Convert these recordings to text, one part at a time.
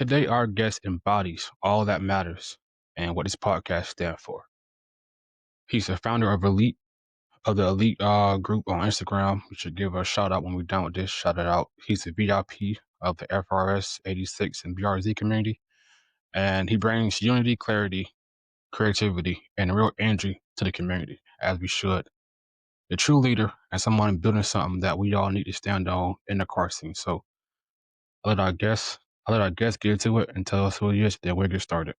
Today, our guest embodies all that matters and what this podcast stands for. He's the founder of the Elitte group on Instagram. We should give a shout out when we're done with this. Shout it out. He's a VIP of the FRS 86 and BRZ community, and he brings unity, clarity, creativity, and real energy to the community, as we should. A true leader and someone building something that we all need to stand on in the car scene. So I'll let our guest get to it and tell us who he is, then we'll get started.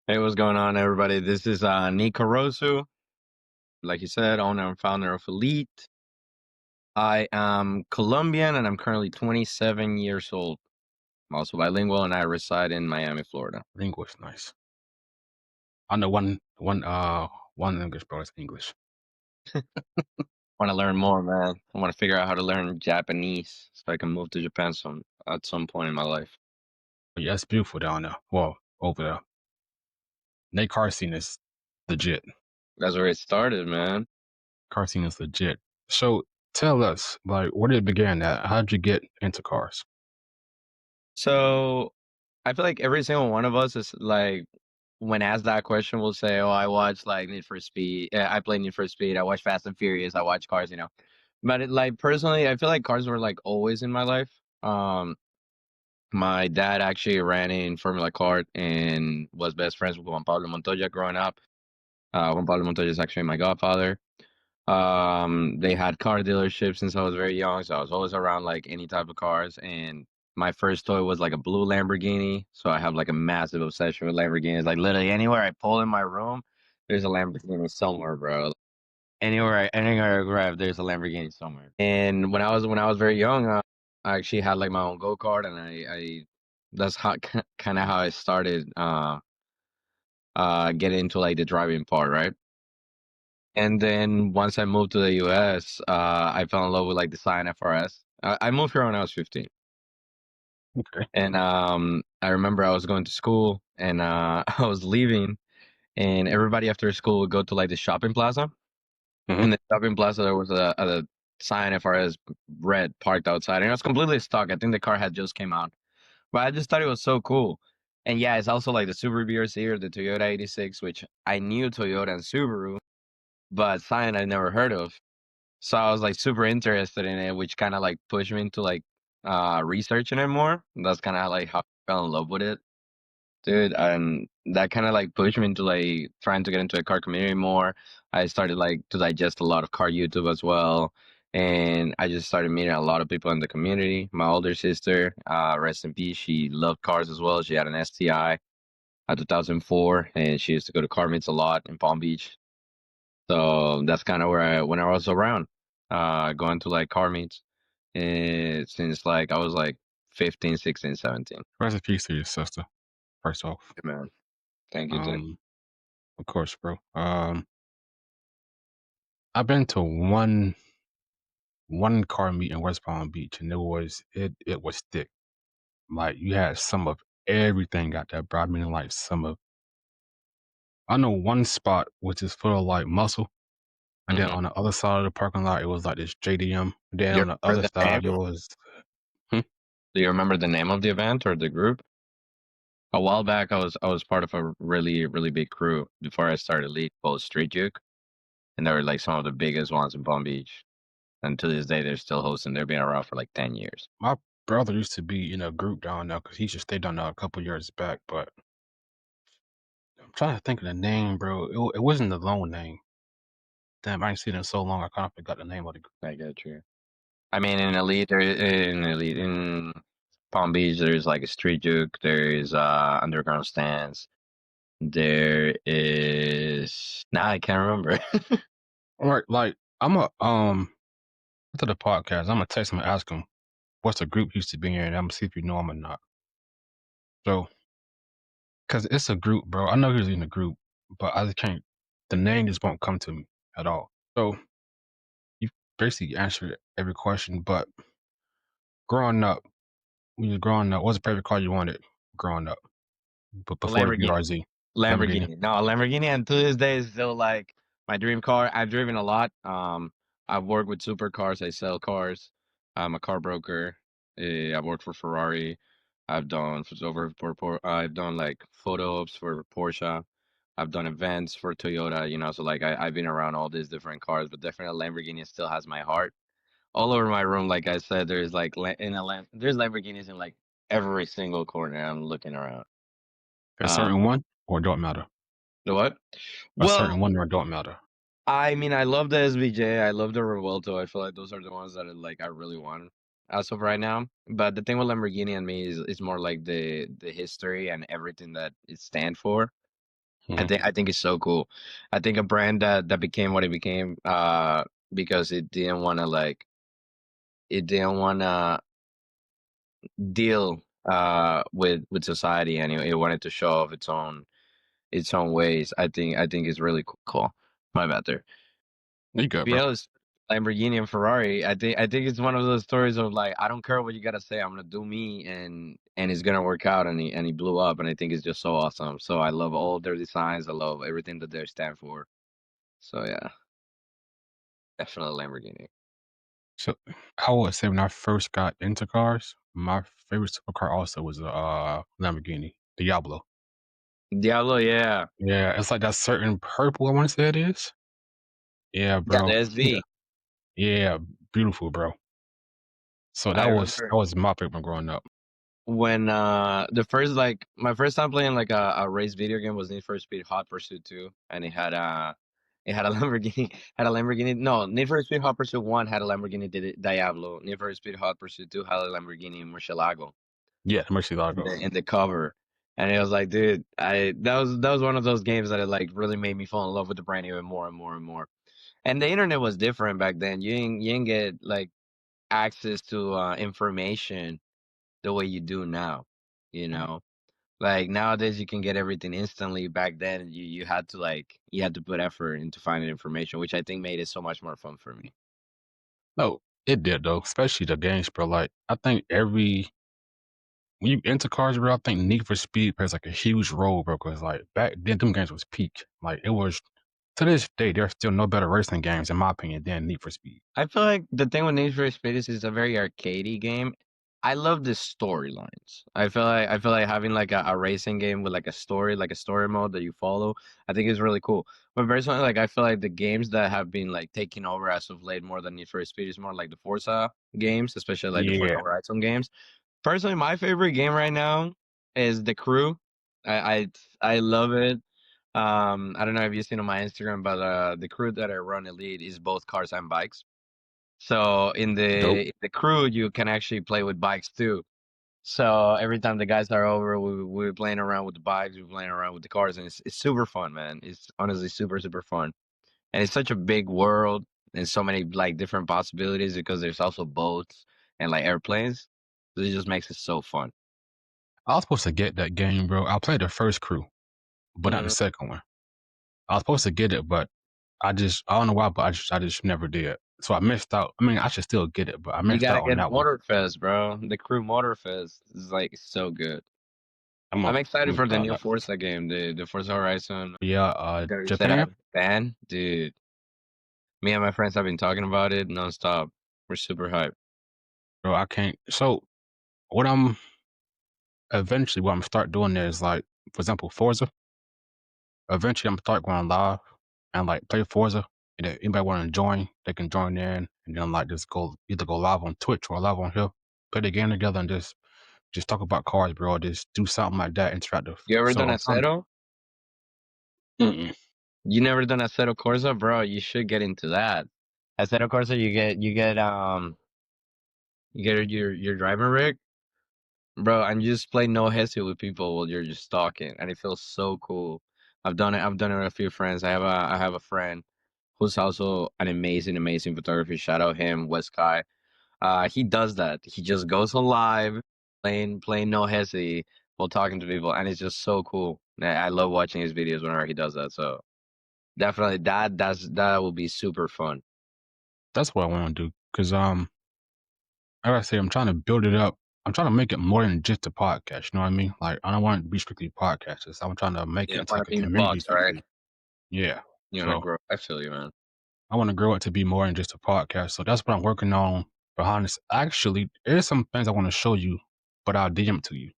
Hey, what's going on, everybody? This is Nico Rozu. Like you said, owner and founder of Elitte. I am Colombian and I'm currently 27 years old. I'm also bilingual and I reside in Miami, Florida. English, nice. I know one English, bro. It's English. Want to learn more, man. I want to figure out how to learn Japanese so I can move to Japan at some point in my life. But yeah, it's beautiful down there. Well, over there. Nate car scene is legit. That's where it started, man. Car scene is legit. So tell us, like, where did it begin at? How'd you get into cars? So I feel like every single one of us is like, when asked that question, will say, "Oh, I watch like Need for Speed. I play Need for Speed. I watch Fast and Furious. I watch cars." But like personally, I feel like cars were like always in my life. My dad actually ran in Formula Kart and was best friends with Juan Pablo Montoya growing up. Juan Pablo Montoya is actually my godfather. They had car dealerships since I was very young, so I was always around like any type of cars. And my first toy was like a blue Lamborghini, so I have like a massive obsession with Lamborghinis. Like literally anywhere I pull in my room, there's a Lamborghini somewhere, bro. Anywhere I grab, there's a Lamborghini somewhere. And when I was very young, I actually had like my own go kart, and I that's how kind of how I started getting into like the driving part, right? And then once I moved to the US, I fell in love with like the Scion FRS. I moved here when I was 15. Okay. And I remember I was going to school and I was leaving, and everybody after school would go to like the shopping plaza. Mm-hmm. In the shopping plaza, there was a Scion FRS red parked outside, and it was completely stuck. I think the car had just came out, but I just thought it was so cool. And yeah, it's also like the Subaru BRZ or the Toyota 86, which I knew Toyota and Subaru, but Scion I never heard of. So I was like super interested in it, which kind of like pushed me into like researching it more. That's kind of like how I fell in love with it, dude. And that kind of like pushed me into like trying to get into a car community more. I started like to digest a lot of car YouTube as well. And I just started meeting a lot of people in the community. My older sister, rest in peace, she loved cars as well. She had an STI at 2004, and she used to go to car meets a lot in Palm Beach. So that's kind of when I was around, going to like car meets, and since like I was like 15, 16, 17. Rest in peace to your sister, first off. Yeah, man. Thank you, too. Of course, bro. I've been to one car meet in West Palm Beach, and it was thick. Like, you had some of everything out there, bro. I mean, like, I know one spot which is full of like muscle, and then Mm-hmm. on the other side of the parking lot, it was like this JDM. Then Do you on the remember other the name? side, it was hmm, Do you remember the name of the event or the group? A while back, I was part of a really really big crew before I started Lead called Street Juke, and they were like some of the biggest ones in Palm Beach. And to this day, they're still hosting. They've been around for like 10 years. my brother used to be in a group down there because he just stayed down there a couple years back. But I'm trying to think of the name, bro. It wasn't the long name. Damn, I ain't seen it in so long. I kind of forgot the name of the group. I get you. I mean, in Palm Beach, there's like a Street Juke. There's underground stands. There is now I can't remember. All right, like after the podcast, I'm gonna text him and ask him what's the group used to be in, and I'm gonna see if you know him or not. So, cause it's a group, bro. I know he was in the group, but I just can't. The name just won't come to me at all. So you basically answered every question. But growing up, when you were growing up, what's the favorite car you wanted growing up? But before the Lamborghini. BRZ, Lamborghini. Lamborghini. No, Lamborghini, and to this day is still like my dream car. I've driven a lot. I've worked with supercars. I sell cars. I'm a car broker. I've worked for Ferrari. I've done I've done like photo ops for Porsche. I've done events for Toyota, you know, so like I've been around all these different cars, but definitely Lamborghini still has my heart. All over my room, like I said, there's like there's Lamborghinis in like every single corner I'm looking around. A Um, certain one or don't matter? the what? A Well, certain one or don't matter? I mean, I love the SVJ, I love the Revuelto. I feel like those are the ones that I really want as of right now. But the thing with Lamborghini and me is more like the history and everything that it stands for. Mhm. I think it's so cool. I think a brand that became what it became because it didn't wanna deal with society and it wanted to show off its own ways. I think it's really cool. My bad there. You To good, be bro? honest, Lamborghini and Ferrari, I think it's one of those stories of like I don't care what you gotta say, I'm gonna do me and it's gonna work out and he blew up and I think it's just so awesome. So I love all their designs, I love everything that they stand for. So yeah, definitely Lamborghini. So I would say when I first got into cars, my favorite supercar also was a Lamborghini Diablo. Diablo, yeah. Yeah, it's like that certain purple. I want to say it is. Yeah, Yeah, the bro. Yeah, SV. yeah, beautiful, bro. So I that remember was my favorite one growing up. when the first like my first time playing like a race video game was Need for Speed Hot Pursuit 2 and it had a Lamborghini no Need for Speed Hot Pursuit 1 had a Lamborghini Diablo. Need for Speed Hot Pursuit 2 had a Lamborghini Murcielago Yeah, Murcielago. in the cover. And it was like, dude, I that was one of those games that it like really made me fall in love with the brand even more and more and more. And the internet was different back then. You didn't get like access to information the way you do now, you know? Like nowadays you can get everything instantly. Back then you had to you had to put effort into finding information, which I think made it so much more fun for me. No, it did though, especially the games, bro. Like I think every when you into cars, bro, I think Need for Speed plays like a huge role, bro. Because like back then, them games was peak. Like it was to this day, there's still no better racing games in my opinion than Need for Speed. I feel like the thing with Need for Speed is it's a very arcadey game. I love the storylines. I feel like having like a racing game with like a story mode that you follow, I think is really cool. But personally, like I feel like the games that have been like taking over as of late more than Need for Speed is more like the Forza games, especially like the Forza Yeah, Horizon games. Personally, my favorite game right now is The Crew. I love it. I don't know if you've seen on my Instagram, but the crew that I run Elite is both cars and bikes. So dope. in the crew, you can actually play with bikes too. So every time the guys are over, we're playing around with the bikes, we're playing around with the cars, and it's super fun, man. It's honestly super fun, and it's such a big world and so many like different possibilities because there's also boats and like airplanes. So it just makes it so fun. I was supposed to get that game, bro. I played the first crew, but not the Mhm. second one. I was supposed to get it, but I don't know why, but I just never did. So I missed out. I mean, I should still get it, but I You missed gotta out on get that one. Motorfest, bro. The crew Motorfest is like so good. I'm I'm excited gonna for the try new that. Forza game, the Forza Horizon. Yeah, Gonna be set Japan, out in Japan, dude. Me and my friends have been talking about it nonstop. We're super hyped. bro. I can't. So what I'm eventually what I'm start doing there is like, for example, Forza. Eventually, I'm start going live and like play Forza. And if anybody want to join, they can join in and then like just go either go live on Twitch or live on here, play the game together and just talk about cars, bro. Just do something like that interactive. You ever So done I'm trying. Aceto? Mm-mm. You never done Aceto Corsa, bro? You should get into that. Aceto Corsa, you get your driving rig, bro, and you just play no hesi with people while you're just talking, and it feels so cool. I've done it. I've done it with a few friends. I have a friend who's also an amazing photographer. Shout out him, West Kai. He does that. He just goes on live, playing no hesi while talking to people, and it's just so cool. I love watching his videos whenever he does that. So definitely that will be super fun. That's what I want to do because like I say, I'm trying to build it up. I'm trying to make it more than just a podcast. You know what I mean? Like I don't want it to be strictly podcasters. I'm trying to make You it don't into want like to a be in the community box, type right? thing. Yeah. You want to So grow. I feel you, man. I want to grow it to be more than just a podcast. So that's what I'm working on behind this. Actually, there's some things I want to show you but I'll DM it to you.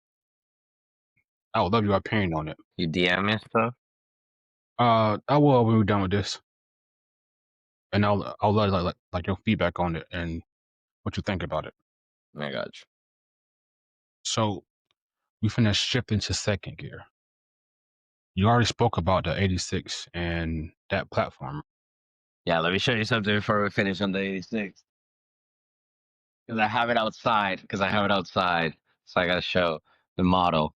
I would love your opinion on it. You DM me stuff? I will when we're done with this, and I'll love like your feedback on it and what you think about it. I got you. So we finna shift into second gear. You already spoke about the 86 and that platform. Yeah, let me show you something before we finish on the 86. Because I have it outside. So I gotta show the model.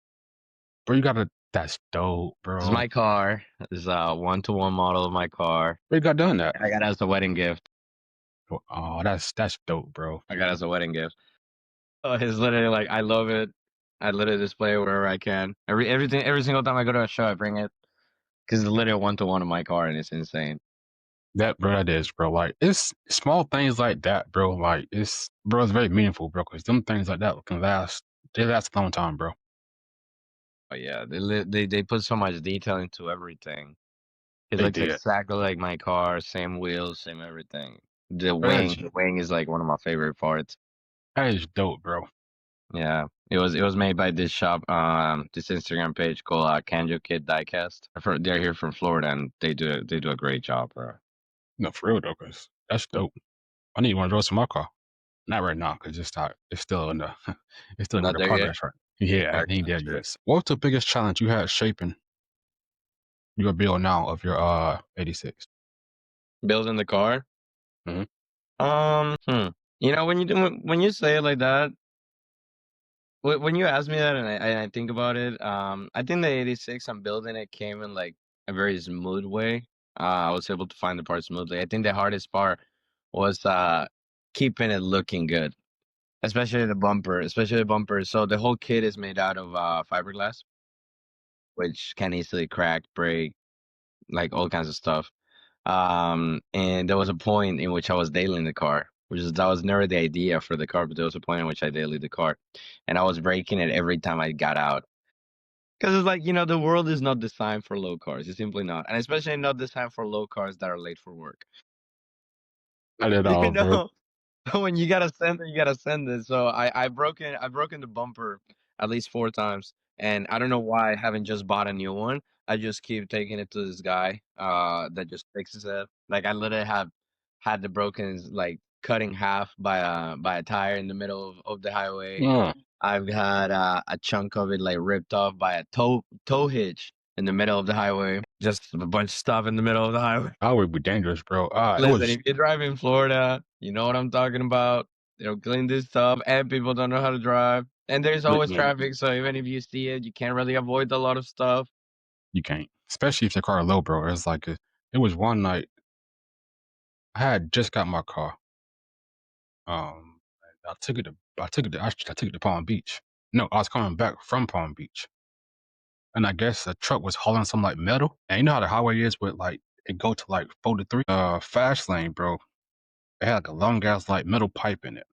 Bro, you gotta, that's dope, This is bro. my car. This is a 1-to-1 model of my car. Bro, you got done that. I got it as a wedding gift. Oh, that's dope, bro. I got it as a wedding gift. Oh, it's literally like I love it. I literally display it wherever I can. Every single time I go to a show, I bring it because it's literally 1-to-1 of my car, and it's insane. That is, bro. Like, it's small things like that, bro. Like, it's very meaningful, bro. Because them things like that can last. They last a long time, bro. Oh yeah, they put so much detail into everything. It They looks did. exactly like my car, same wheels, same everything. The Bro, wing is like one of my favorite parts. that is dope, bro. Yeah, it was made by this shop, this Instagram page called Kanjo Kid Diecast. They're here from Florida, and they do a great job, bro. No, for real though, because that's dope. I need one of those in my car. Not right now, because it's not. It's still in the. It's still in Not the there yet. progress, right? Yeah, I it ain't got there you. yet. What's the biggest challenge you had shaping your build now of your 86? Building the car. Mm-hmm. You know, when you say it like that, when you ask me that, and I think about it, I think the 86 I'm building it came in like a very smooth way. I was able to find the part smoothly. I think the hardest part was keeping it looking good, especially the bumper. So the whole kit is made out of fiberglass, which can easily crack, break, like all kinds of stuff. And there was a point in which I was detailing the car, that was never the idea for the car, but there was a point in which I detailed the car, and I was breaking it every time I got out. Because it's like, the world is not designed for low cars. It's simply not, and especially not designed for low cars that are late for work. Not at You all, bro. know, when you gotta send it, you gotta send it. So I've broken the bumper at least 4 times, and I don't know why I haven't just bought a new one. I just keep taking it to this guy that just fixes it. Like I literally have had the broken like cut in half by a tire in the middle of the highway. Yeah, I've had a chunk of it like ripped off by a tow hitch in the middle of the highway. Just a bunch of stuff in the middle of the highway. that would be dangerous, bro. It Listen, was. if you drive in Florida, you know what I'm talking about. They don't clean this stuff, and people don't know how to drive. And there's always Yeah, traffic, so even if you see it, you can't really avoid a lot of stuff. you can't, especially if your car low, bro. It's like it was one night. I had just got my car. Um, I took it to Palm Beach. No, I was coming back from Palm Beach, and I guess a truck was hauling some like metal. And you know how the highway is with like it go to like 43. Fast lane, bro. It had like a long ass like metal pipe in it,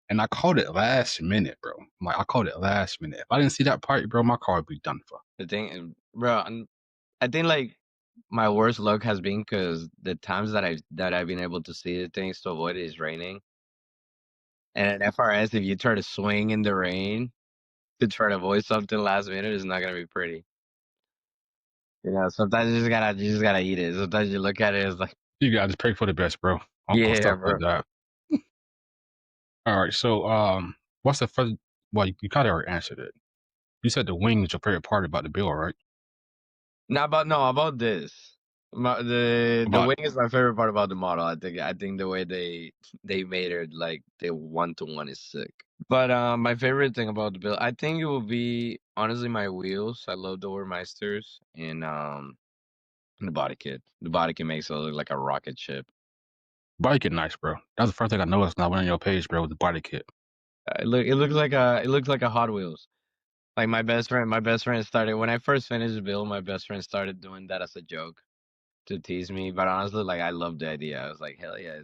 and I caught it last minute, bro. Like I caught it last minute. If I didn't see that pipe, bro, my car would be done for. The thing, bro, and I think like my worst luck has been because the times that I've been able to see the things to avoid it is raining. And at FRS, if you try to swing in the rain to try to avoid something last minute, it's not gonna be pretty. Sometimes you just gotta eat it. Sometimes you look at it, it's like, You gotta just pray for the best, bro, on yeah, stuff like bro. that. All right, so what's the first? Well, you kind of already answered it. You said the wing is your favorite part about the bill, right? No, about this. The About wing is my favorite part about the model. I think the way they made it like the 1-to-1 is sick. But my favorite thing about the build, I think it will be honestly my wheels. I love the Meisters and the body kit. The body kit makes it look like a rocket ship. body kit, nice, bro. That's the first thing I noticed when I went on your page, bro, with the body kit. It looks like a Hot Wheels. Like my best friend started when I first finished the build. My best friend started doing that as a joke to tease me. But honestly, like I love the idea. I was like, hell yeah,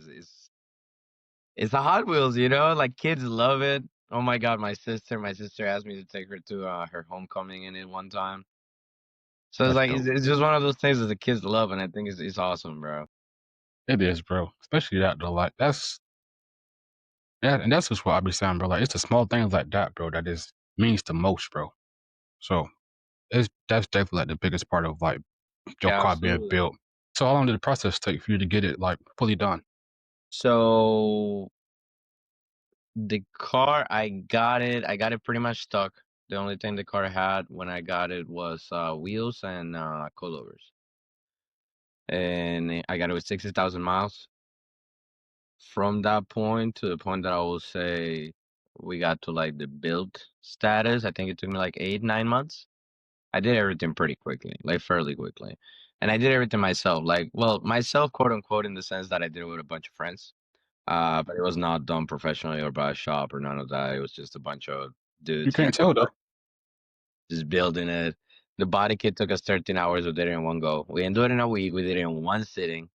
it's a Hot Wheels, Like kids love it. Oh my god, my sister asked me to take her to her homecoming in it one time. So it's That's like dope. it's just one of those things that the kids love, and I think it's awesome, bro. It is, bro. Especially that though. Like that's Yeah, and that's just what I be saying, bro. Like it's the small things like that, bro, that is means the most, bro. So that's definitely like the biggest part of like your Yeah, car being absolutely. built. So how long did the process take for you to get it like fully done? So the car, I got it pretty much stuck. The only thing the car had when I got it was wheels and coilovers. And I got it with 60,000 miles. From that point to the point that I will say we got to like the build status, I think it took me like 8, 9 months. I did everything pretty quickly, like fairly quickly. And I did everything myself, like, well, myself, quote unquote, in the sense that I did it with a bunch of friends. But it was not done professionally or by a shop or none of that. It was just a bunch of You dudes can't tell though. just building it. The body kit took us 13 hours. We did it in one go. We didn't do it in a week. We did it in one sitting.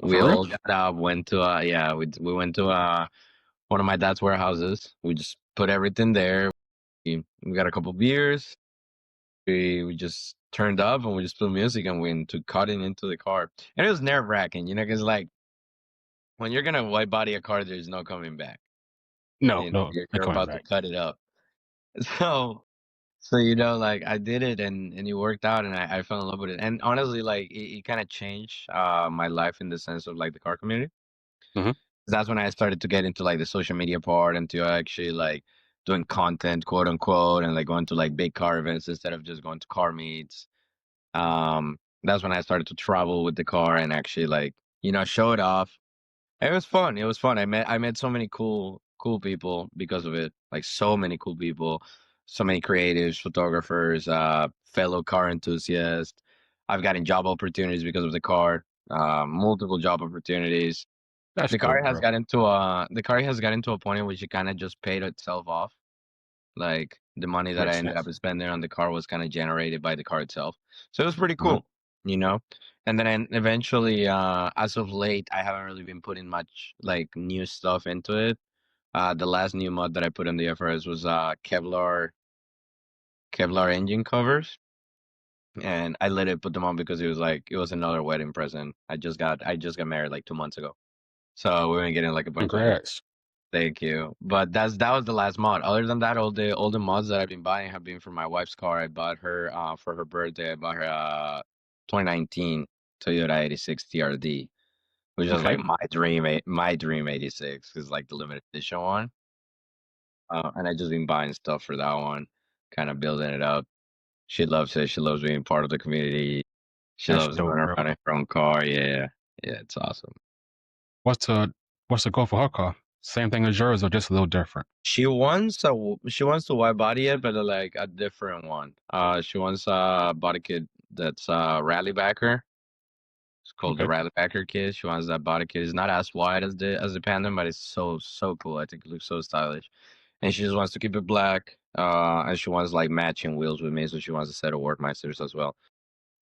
We For real? all got up, went to yeah, we went to one of my dad's warehouses. We just put everything there. We got a couple beers. We just turned up and we just put music and went to cutting into the car. And it was nerve wracking, you know, because like when you're gonna white body a car, there's no coming back. No, You know, no, they're you're coming about to back. cut it up. So so you know, like I did it and it worked out and I fell in love with it. And honestly, like it kind of changed my life in the sense of like the car community. Hmm. That's when I started to get into like the social media part and to actually like doing content, quote unquote, and like going to like big car events instead of just going to car meets. That's when I started to travel with the car and actually like, you know, show it off. It was fun. It was fun. I met so many cool people because of it. Like so many cool people, so many creatives, photographers, fellow car enthusiasts. I've gotten job opportunities because of the car, multiple job opportunities. That's The car dope, has bro. gotten to a point in which it kind of just paid itself off. Like the money that I Makes ended up sense. spending on the car was kind of generated by the car itself. So it was pretty Hmm. cool, you know? And then eventually, as of late, I haven't really been putting much like new stuff into it. The last new mod that I put in the FRS was Kevlar engine covers. And I let it put them on because it was another wedding present. I just got married like 2 months ago. So we were getting like a bunch of Congrats. Thank you. But that was the last mod. Other than that, all the mods that I've been buying have been for my wife's car. I bought her for her birthday. I bought her 2019 Toyota 86 TRD, which is Okay. like my dream 86 is like the limited edition one. And I just been buying stuff for that one, kind of building it up. She loves it. She loves being part of the community. She That's loves dope, running bro. around in her own car. Yeah, yeah, it's awesome. What's the what's the goal for her car? Same thing as yours or just a little different? She wants to wide body it, but like a different one. She wants a body kit that's rally backer. It's called the Okay. rally backer kit. She wants that body kit. It's not as wide as the Pandem, but it's so cool. I think it looks so stylish. And she just wants to keep it black. And she wants like matching wheels with me, so she wants a set of Workmeisters as well.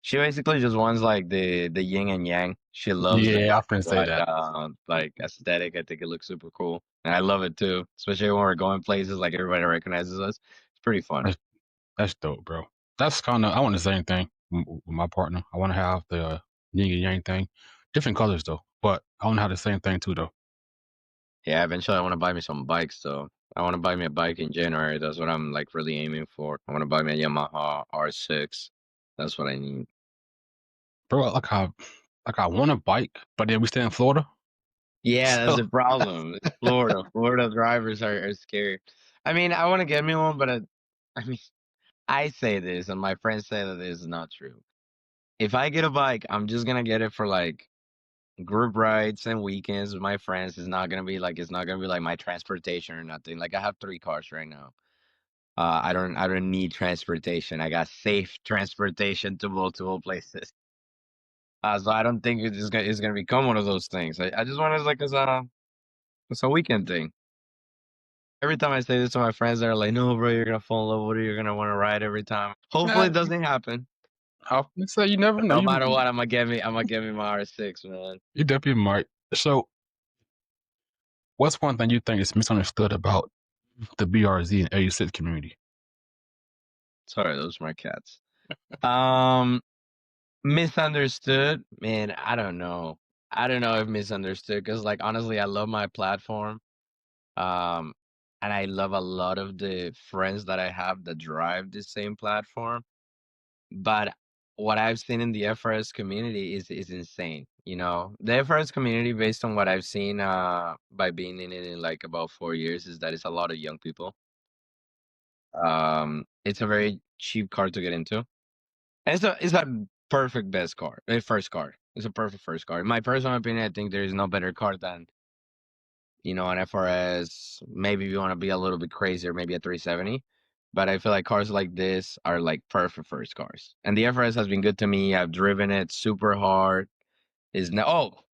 She basically just wants like the yin and yang. She loves the Yeah, I black can and say white that. like aesthetic. I think it looks super cool. And I love it too. Especially when we're going places like everybody recognizes us. It's pretty fun. That's, that's dope, bro. That's kind of I want the same thing with my partner. I want to have the yin and yang thing, different colors though. But I want to have the same thing too, though. Yeah, eventually I want to buy me some bikes though. I want to buy me a bike in January. That's what I'm like really aiming for. I want to buy me a Yamaha R6. That's what I need. Bro, like I want a bike, but then we stay in Florida, Yeah, that's so the problem. It's Florida. Florida drivers are scary. I mean, I want to get me one, but I mean, I say this, and my friends say that this is not true. If I get a bike, I'm just gonna get it for like group rides and weekends with my friends. It's not gonna be like my transportation or nothing. Like I have 3 cars right now. I don't need transportation. I got safe transportation to multiple places. So I don't think it's gonna become one of those things. I just want it like as a weekend thing. Every time I say this to my friends, they're like, "No, bro, you're gonna fall in love with it. You're gonna want to ride every time." Hopefully, yeah, it doesn't happen. I say you never know. No matter what, I'm gonna get me my R6, man. You definitely might. So, what's one thing you think is misunderstood about the BRZ and 86 community? Sorry, those are my cats. Um, Misunderstood, man. I don't know. I don't know if misunderstood because, like, honestly, I love my platform. Um, and I love a lot of the friends that I have that drive the same platform. But what I've seen in the FRS community is insane. You know, the FRS community, based on what I've seen, by being in it in like about 4 years, is that it's a lot of young people. It's a very cheap car to get into, and it's a perfect best car, first car. It's a perfect first car. In my personal opinion, I think there is no better car than an FRS. Maybe if you want to be a little bit crazier, maybe a 370. But I feel like cars like this are like perfect first cars. And the FRS has been good to me. I've driven it super hard. Is no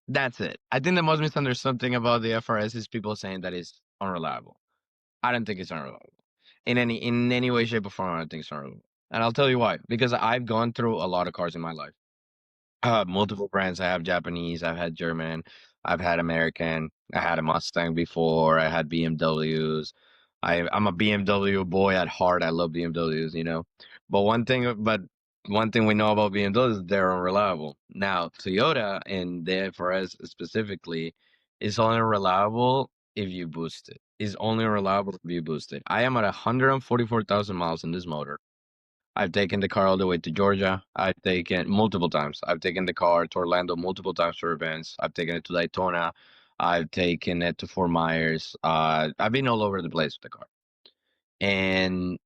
that's it. I think the most misunderstood thing about the FRS is people saying that it's unreliable. I don't think it's unreliable. In any way, shape, or form, I don't think it's unreliable. And I'll tell you why. Because I've gone through a lot of cars in my life. Multiple brands. I have Japanese, I've had German, I've had American, I had a Mustang before, I had BMWs. I'm a BMW boy at heart. I love BMWs, you know. But one thing we know about BMWs is they're unreliable. Now, Toyota and the FRS specifically is only reliable if you boost it. Is only reliable if you boost it. I am at 144,000 miles in this motor. I've taken the car all the way to Georgia. I've taken multiple times. I've taken the car to Orlando multiple times for events. I've taken it to Daytona. I've taken it to Fort Myers. I've been all over the place with the car. And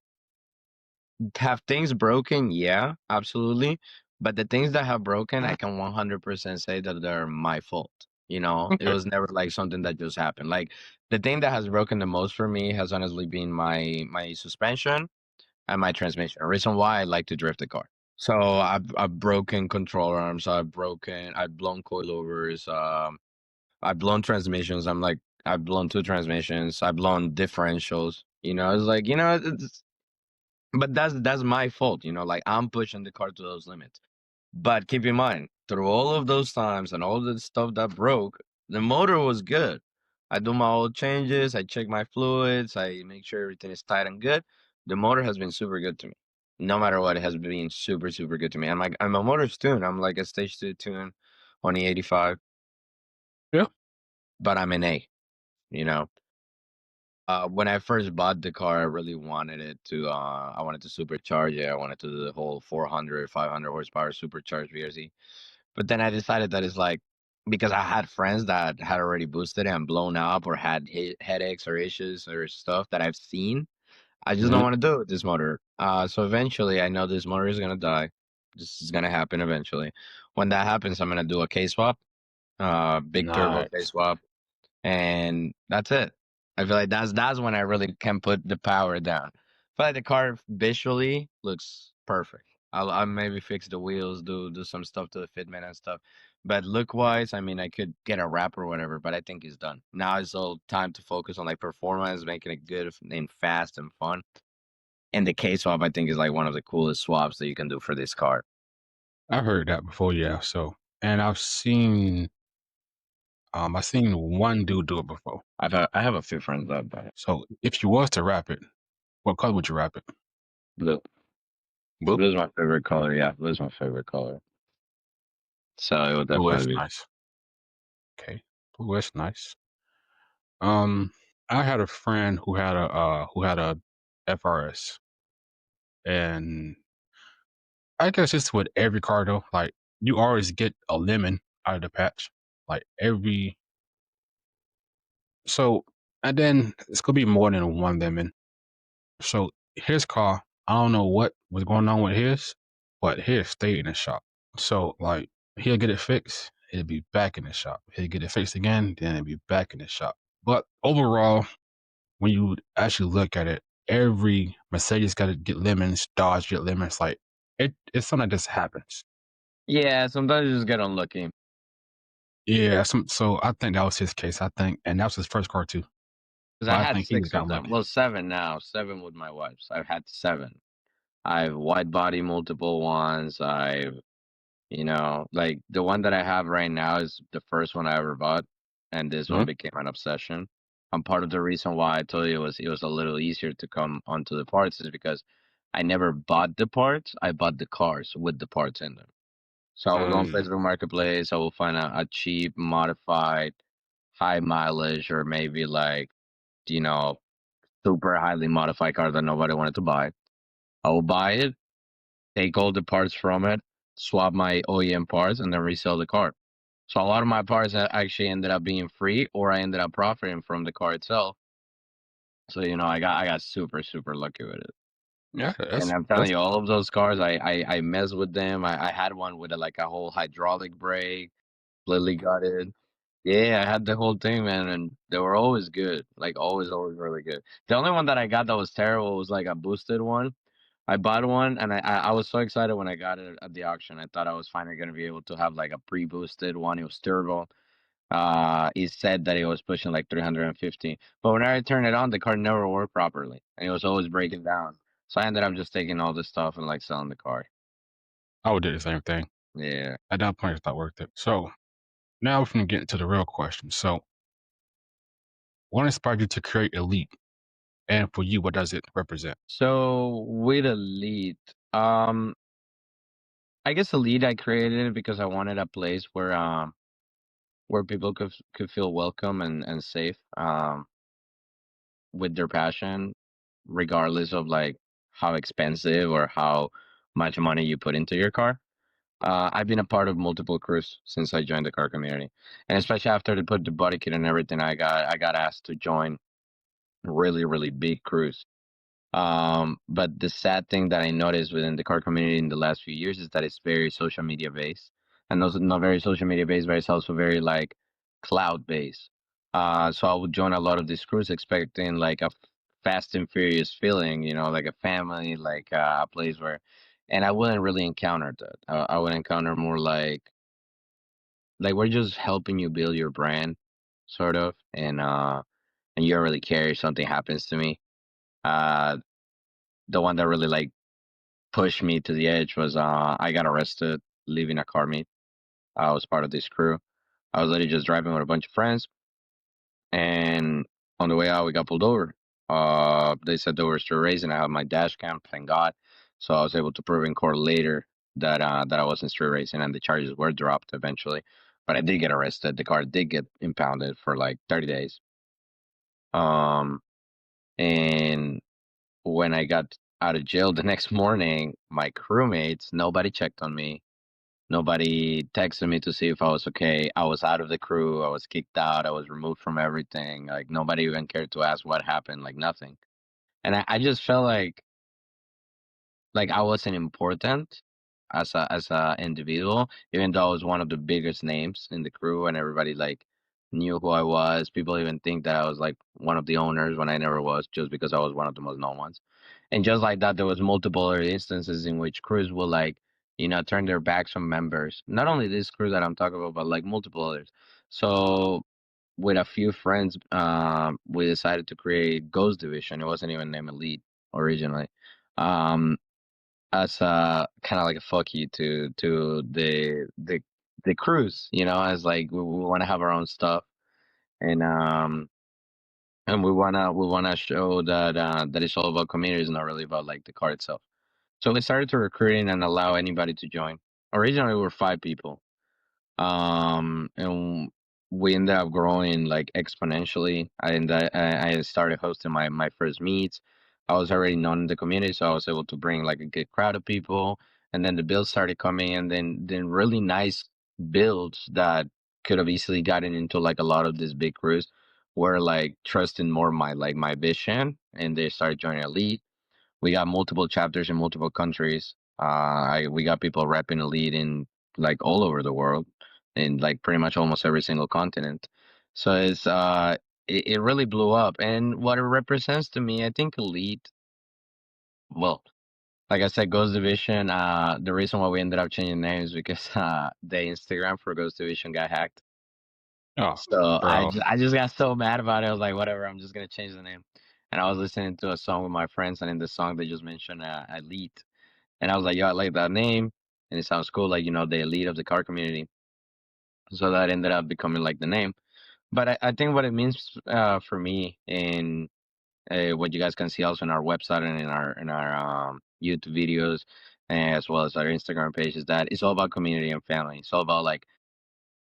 have things broken? Yeah, absolutely. But the things that have broken, I can 100% say that they're my fault. You know, it Okay. was never like something that just happened. Like the thing that has broken the most for me has honestly been my suspension and my transmission. Reason why I like to drift the car. So I've broken control arms. I've blown coilovers. I've blown transmissions. I've blown two transmissions. I've blown differentials. It's like but that's my fault. Like I'm pushing the car to those limits. But keep in mind, through all of those times and all the stuff that broke, the motor was good. I do my oil changes, I check my fluids, I make sure everything is tight and good. The motor has been super good to me. No matter what, it has been super, super good to me. I'm a motor's tune. I'm like a stage two tune on the 85, Yeah. but I'm an A, you know. When I first bought the car, I really wanted I wanted to supercharge it. I wanted to do the whole 400, 500 horsepower supercharged VRZ. But then I decided that it's like, because I had friends that had already boosted it and blown up or had headaches or issues or stuff that I've seen. I just don't Mhm. want to do it with this motor. So eventually I know this motor is going to die. This is going to happen eventually. When that happens, I'm going to do a K swap, big turbo K Nice. swap, and that's it. I feel like that's when I really can put the power down. I feel like the car visually looks perfect. I'll maybe fix the wheels, do some stuff to the fitment and stuff. But look wise, I mean, I could get a wrap or whatever, but I think it's done. Now it's all time to focus on like performance, making it good and fast and fun. And the K swap, I think, is like one of the coolest swaps that you can do for this car. I heard that before, yeah. So, and I seen one dude do it before. I have a few friends that buy it. So, if you was to wrap it, what color would you wrap it? Blue. Blue. Blue is my favorite color. Yeah, blue is my favorite color. So it would Blue is definitely be. nice. Okay, blue is nice. Um, I had a friend who had a FRS, and I guess it's with every car though. Like you always get a lemon out of the patch, like every so, and then it's gonna be more than one lemon. So his car, I don't know what was going on with his, but his stayed in the shop. So like he'll get it fixed, it'll be back in the shop. He'll get it fixed again, then it'll be back in the shop. But overall, when you actually look at it, every Mercedes got to get lemons, Dodge get lemons. Like it's something that just happens. Yeah, sometimes you just get unlucky. Yeah, so I think that was his case. I think, and that was his first car too. Because I But I had think he just six got of them. lucky. Well, seven now. Seven with my wife's. I've had seven. I've wide body multiple ones. Like the one that I have right now is the first one I ever bought, and this one Mhm. became an obsession. And part of the reason why I told you it was a little easier to come onto the parts is because I never bought the parts. I bought the cars with the parts in them. So I will go on Mm, Facebook Marketplace. I will find a cheap modified high mileage or maybe like, you know, super highly modified car that nobody wanted to buy. I will buy it, take all the parts from it, swap my OEM parts, and then resell the car. So a lot of my parts actually ended up being free, or I ended up profiting from the car itself. So I got super lucky with it. Yeah, And I'm telling you, all of those cars, I mess with them. I had one with like a whole hydraulic brake, completely got it. Yeah, I had the whole thing, man, and they were always good. Like always really good. The only one that I got that was terrible was like a boosted one. I bought one, and I was so excited when I got it at the auction. I thought I was finally gonna be able to have like a pre-boosted one. It was turbo. He said that it was pushing like 350, but when I turned it on, the car never worked properly, and it was always breaking down. So I ended up just taking all this stuff and like selling the car. I would do the same thing. Yeah. At that point, it's not worth it. So now we're going to get into the real question. So, what inspired you to create Elite? And for you, what does it represent? So with Elite, I guess Elite I created it because I wanted a place where people could feel welcome and safe with their passion, regardless of like how expensive or how much money you put into your car. I've been a part of multiple crews since I joined the car community, and especially after they put the body kit and everything, I got asked to join really big crews. But the sad thing that I noticed within the car community in the last few years is that it's very social media based, and also not very social media based, but it's also very like cloud based. So I would join a lot of these crews expecting like a fast and furious feeling, like a family, like a place where, and I wouldn't really encounter that. I would encounter more like we're just helping you build your brand, sort of, and you don't really care if something happens to me. Uh, the one that really like pushed me to the edge was I got arrested leaving a car meet. I was part of this crew. I was literally just driving with a bunch of friends, and on the way out, we got pulled over. They said they were street racing. I had my dash cam, thank God, so I was able to prove in court later that I wasn't street racing, and the charges were dropped eventually. But I did get arrested. The car did get impounded for like 30 days. Um, and when I got out of jail the next morning, my crewmates, nobody checked on me. Nobody texted me to see if I was okay. I was out of the crew. I was kicked out. I was removed from everything. Like nobody even cared to ask what happened. Like nothing. And I just felt like I wasn't important as a individual, even though I was one of the biggest names in the crew and everybody like knew who I was. People even think that I was like one of the owners when I never was, just because I was one of the most known ones. And just like that, there was multiple other instances in which crews will like, turn their backs on members. Not only this crew that I'm talking about, but like multiple others. So with a few friends, we decided to create Ghost Division. It wasn't even named Elite originally. Um, as kind of like a fuck you to the crews, as like we want to have our own stuff, and we wanna show that it's all about community, it's not really about like the car itself. So we started to recruiting and allow anybody to join. Originally, we were 5 people, and we ended up growing like exponentially. I started hosting my first meets. I was already known in the community, so I was able to bring like a good crowd of people. And then the builds started coming, and then really nice builds that could have easily gotten into like a lot of these big crews were like trusting more my vision, and they started joining Elite. We got multiple chapters in multiple countries. We got people repping Elite in like all over the world, in like pretty much almost every single continent. So it really blew up. And what it represents to me, I think Elite, well, like I said, Ghost Division. The reason why we ended up changing names because the Instagram for Ghost Division got hacked. Oh, So I bro. just I just got so mad about it. I was like, whatever, I'm just gonna change the name. And I was listening to a song with my friends, and in the song they just mentioned Elite. And I was like, yo, I like that name. And it sounds cool, like, the elite of the car community. So that ended up becoming like the name. But I think what it means for me and what you guys can see also in our website and in our YouTube videos, as well as our Instagram page, is that it's all about community and family. It's all about like,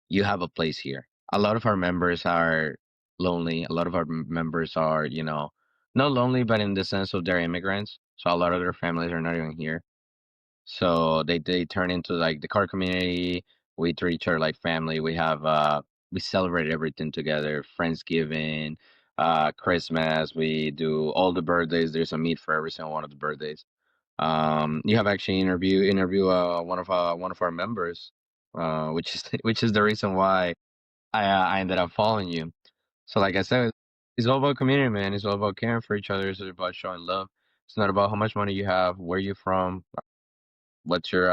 you have a place here. A lot of our members are lonely. A lot of our members are, not lonely, but in the sense of they're immigrants. So a lot of their families are not even here. So they turn into like the car community. We treat each other like family. We celebrate everything together. Friendsgiving, Christmas. We do all the birthdays. There's a meet for every single one of the birthdays. You have actually interview one of our members, which is which is the reason why I ended up following you. So like I said, it's all about community, man. It's all about caring for each other. It's about showing love. It's not about how much money you have, where you're from, what's your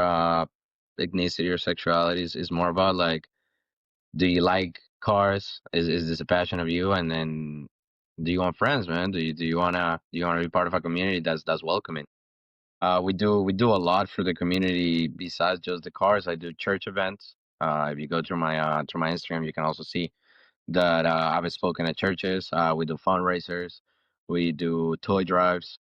ethnicity or sexuality. It's more about like, do you like cars? Is this a passion of you? And then, do you want friends, man? Do you wanna be part of a community that's welcoming? We do a lot for the community besides just the cars. I do church events. If you go through my Instagram, you can also see that I've spoken at churches. We do fundraisers. We do toy drives.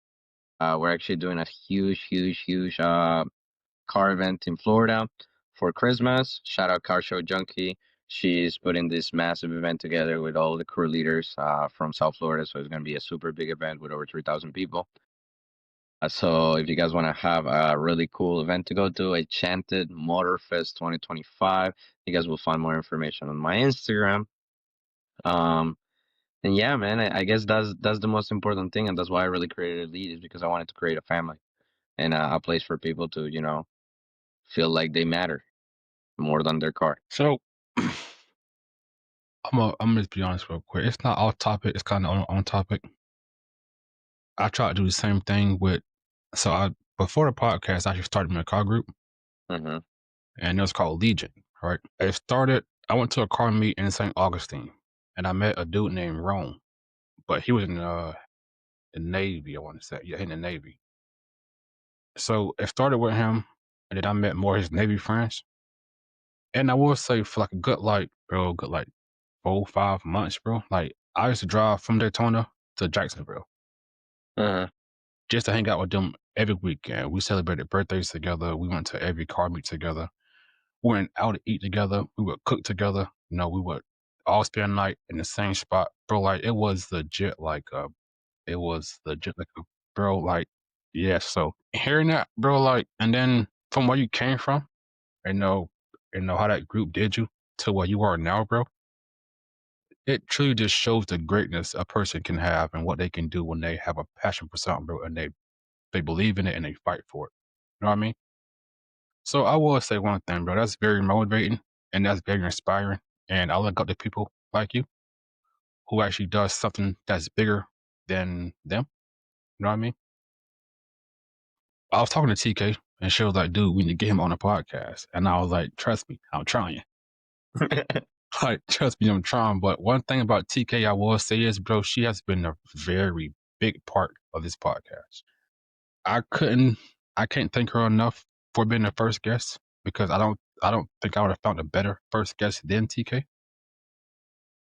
We're actually doing a huge car event in Florida for Christmas. Shout out Car Show Junkie. She's putting this massive event together with all the crew leaders from South Florida. So it's going to be a super big event with over 3,000 people. So if you guys want to have a really cool event to go to, Enchanted Motor Fest 2025, you guys will find more information on my Instagram. Um, and yeah, man, I guess that's the most important thing, and that's why I really created Elite is because I wanted to create a family and a place for people to, feel like they matter more than their car. So I'm gonna just be honest real quick. It's not off topic. It's kind of on topic. I try to do the same thing with. So I before the podcast, I actually started my car group, Hmm. and it was called Legion. Right. It started. I went to a car meet in St. Augustine, and I met a dude named Rome, but he was in the Navy. I want to say, yeah, in the Navy. So it started with him, and then I met more of his Navy friends. And I will say for like a good like, bro, good like 4 5 months, bro. Like I used to drive from Daytona to Jacksonville Uh-huh. just to hang out with them every weekend. We celebrated birthdays together. We went to every car meet together. We went out to eat together. We would cook together. We would all spend the night in the same spot, bro. Like it was legit. It was legit. Like, bro. Like, yeah. So hearing that, bro. Like, and then from where you came from, you know, how that group did you to where you are now, bro. It truly just shows the greatness a person can have and what they can do when they have a passion for something, bro, and they believe in it and they fight for it. You know what I mean? So I will say one thing, bro. That's very motivating and that's very inspiring. And I look up to people like you who actually does something that's bigger than them. You know what I mean? I was talking to TK and she was like, dude, we need to get him on a podcast. And I was like, trust me, I'm trying. Like, trust me, I'm trying. But one thing about TK I will say is, bro, she has been a very big part of this podcast. I couldn't I can't thank her enough for being the first guest because I don't think I would have found a better first guest than TK.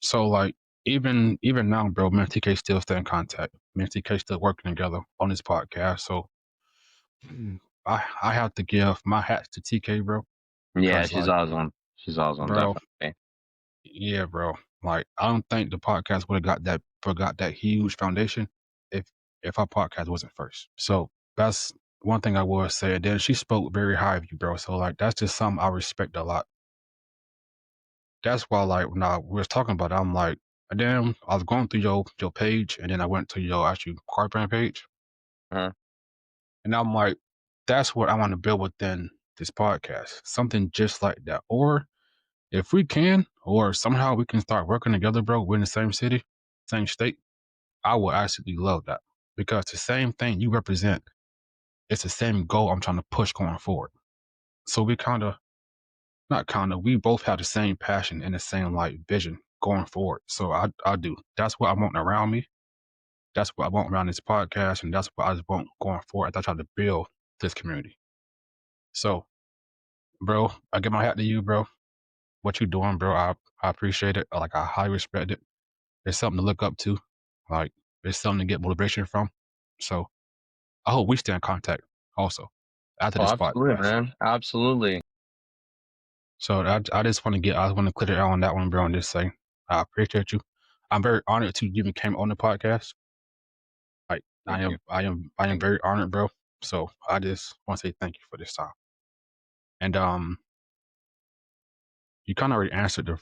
So like even now, bro, me and TK still stay in contact. Me and TK still working together on this podcast. So I have to give my hats to TK, bro, Yeah, because she's like, awesome. She's awesome, bro, definitely. yeah, bro. Like I don't think the podcast would have got that huge foundation if our podcast wasn't first. So that's one thing I will say. And then she spoke very high of you, bro. So like that's just something I respect a lot. That's why like when we was talking about it, I'm like, damn, I was going through your page and then I went to your actual car brand page. Uh-huh. And I'm like, that's what I want to build within this podcast. Something just like that. Or if we can, or somehow we can start working together, bro, we're in the same city, same state, I would absolutely love that. Because the same thing you represent, it's the same goal I'm trying to push going forward. So we not kind of, we both have the same passion and the same like vision going forward. So I do. That's what I want around me. That's what I want around this podcast. And that's what I just want going forward as I try to build this community. So, bro, I give my hat to you, bro. What you doing, bro? I appreciate it. Like I highly respect it. It's something to look up to. Like it's something to get motivation from. So I hope we stay in contact also after Oh, this absolutely, podcast. man. Absolutely. So I just want to I want to clear it out on that one, bro, and just say I appreciate you. I'm very honored to you even came on the podcast. Like Thank you. I am Thank you. very honored, bro. So I just want to say thank you for this time. And you kind of already answered the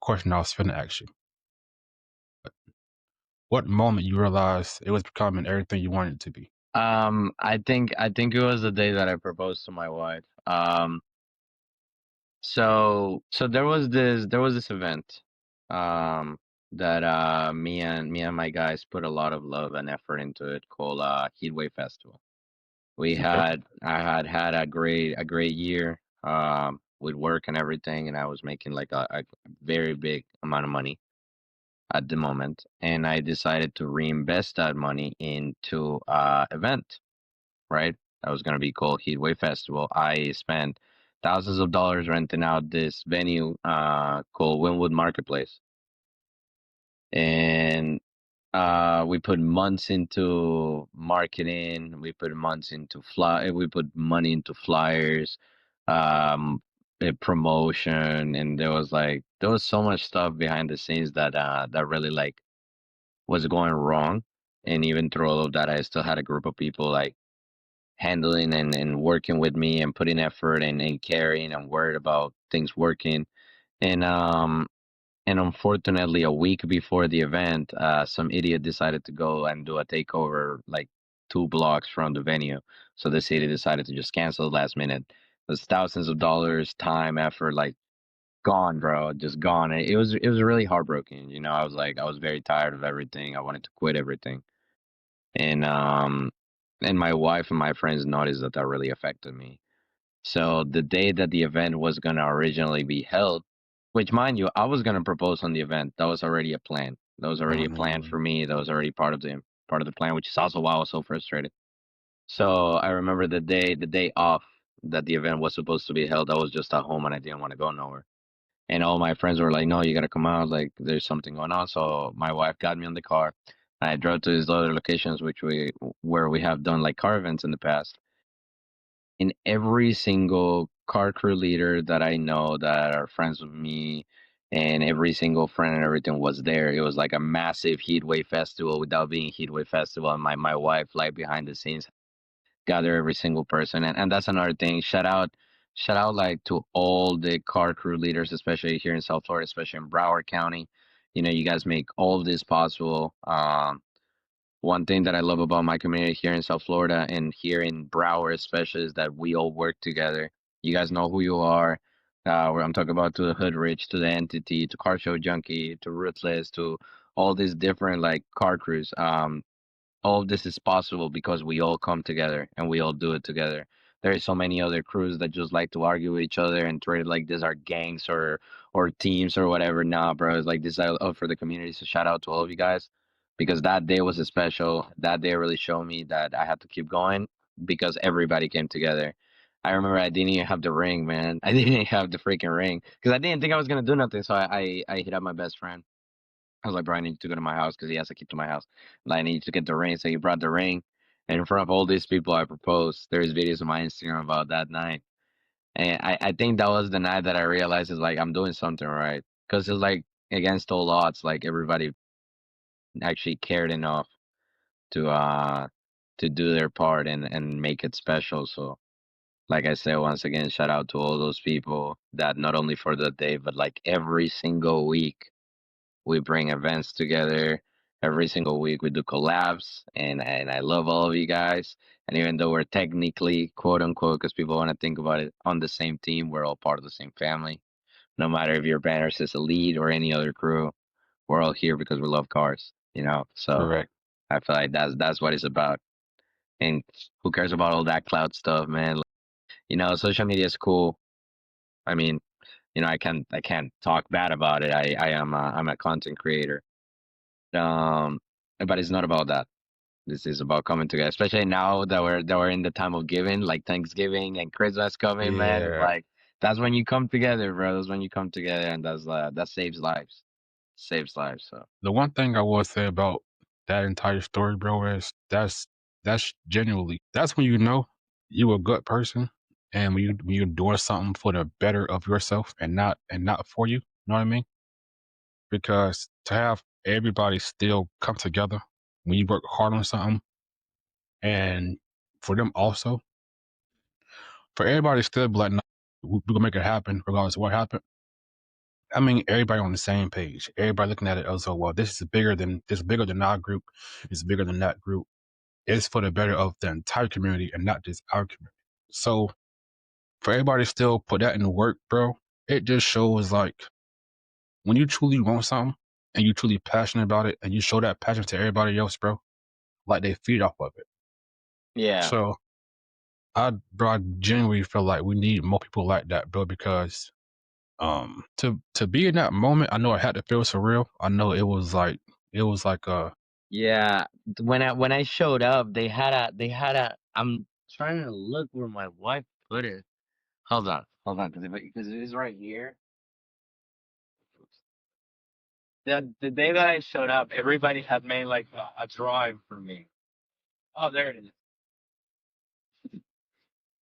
question I was finna ask you. What moment you realized it was becoming everything you wanted it to be? I think it was the day that I proposed to my wife. So there was this event, um, that me and my guys put a lot of love and effort into it, called Heatwave Festival. We Okay. had I had a great year, with work and everything, and I was making like a very big amount of money at the moment, and I decided to reinvest that money into event, right? That was gonna be called Heatwave Festival. I spent thousands of dollars renting out this venue called Wynwood Marketplace, and we put months into marketing. We put months into We put money into flyers, promotion, and there was so much stuff behind the scenes that really like was going wrong. And even through all of that, I still had a group of people like handling and working with me and putting effort and caring and worried about things working. And unfortunately, a week before the event, some idiot decided to go and do a takeover like 2 blocks from the venue. So the city decided to just cancel last minute. There's thousands of dollars, time, effort, like gone, bro, just gone. It was really heartbroken. I was very tired of everything. I wanted to quit everything. And my wife and my friends noticed that that really affected me. So the day that the event was gonna originally be held, which mind you, I was gonna propose on the event. That was already a plan. That was already a plan Mm, for me. That was already part of the plan, which is also why I was so frustrated. So I remember the day off that the event was supposed to be held. I was just at home and I didn't want to go nowhere. And all my friends were like, "No, you gotta come out. Like, there's something going on." So my wife got me on the car. I drove to these other locations, where we have done like car events in the past. In every single car crew leader that I know that are friends with me, and every single friend and everything was there. It was like a massive heatwave festival without being heatwave festival. And my wife, like behind the scenes, gather every single person. And that's another thing. Shout out like to all the car crew leaders, especially here in South Florida, especially in Broward County. You guys make all of this possible. One thing that I love about my community here in South Florida and here in Broward, especially, is that we all work together. You guys know who you are. Where I'm talking about, to the Hood Rich, to the Entity, to Car Show Junkie, to Ruthless, to all these different like car crews. All of this is possible because we all come together and we all do it together. There are so many other crews that just like to argue with each other and treat it like these are gangs or teams or whatever. Nah, bro, it's like this is out for the community. So shout out to all of you guys, because that day was a special. That day really showed me that I had to keep going because everybody came together. I remember I didn't even have the ring, man. I didn't even have the freaking ring because I didn't think I was gonna do nothing. So I hit up my best friend. I was like, "Bro, I need to go to my house because he has a key to my house. Like, I need to get the ring." So he brought the ring. And in front of all these people, I proposed. There's videos on my Instagram about that night. And I think that was the night that I realized is like, I'm doing something right. Because it's like against all odds, like everybody actually cared enough to to do their part and make it special. So like I said, once again, shout out to all those people that not only for the day, but like every single week we bring events together. Every single week we do collabs, and I love all of you guys. And even though we're technically, quote unquote, because people want to think about it, on the same team, we're all part of the same family. No matter if your banner says Elite or any other crew, we're all here because we love cars. So correct. I feel like that's what it's about. And who cares about all that cloud stuff, man? Social media is cool. I mean, I can't talk bad about it. I'm a content creator. Um, but it's not about that. This is about coming together, especially now that we're in the time of giving, like Thanksgiving and Christmas coming, man. It's Yeah. like that's when you come together, bro. That's when you come together, and that saves lives, saves lives. So The one thing I will say about that entire story, bro, is that's genuinely that's when you know you a good person and when you're doing something for the better of yourself and not for you. You know what I mean? Because to have everybody still come together when you work hard on something, and for them also, for everybody to still be like, no, we're gonna make it happen regardless of what happened. I mean, everybody on the same page. Everybody looking at it as, oh, well, this is bigger than our group. It's bigger than that group. It's for the better of the entire community and not just our community. So for everybody to still put that in work, bro, it just shows like when you truly want something and you truly passionate about it and you show that passion to everybody else, bro, like they feed off of it. Yeah. So I genuinely feel like we need more people like that, bro, because to be in that moment, I know it had to feel surreal. I know it was like Yeah. When I showed up, they had a I'm trying to look where my wife put it. Hold on, because it is right here. The day that I showed up, everybody had made like a drawing for me. Oh, there it is.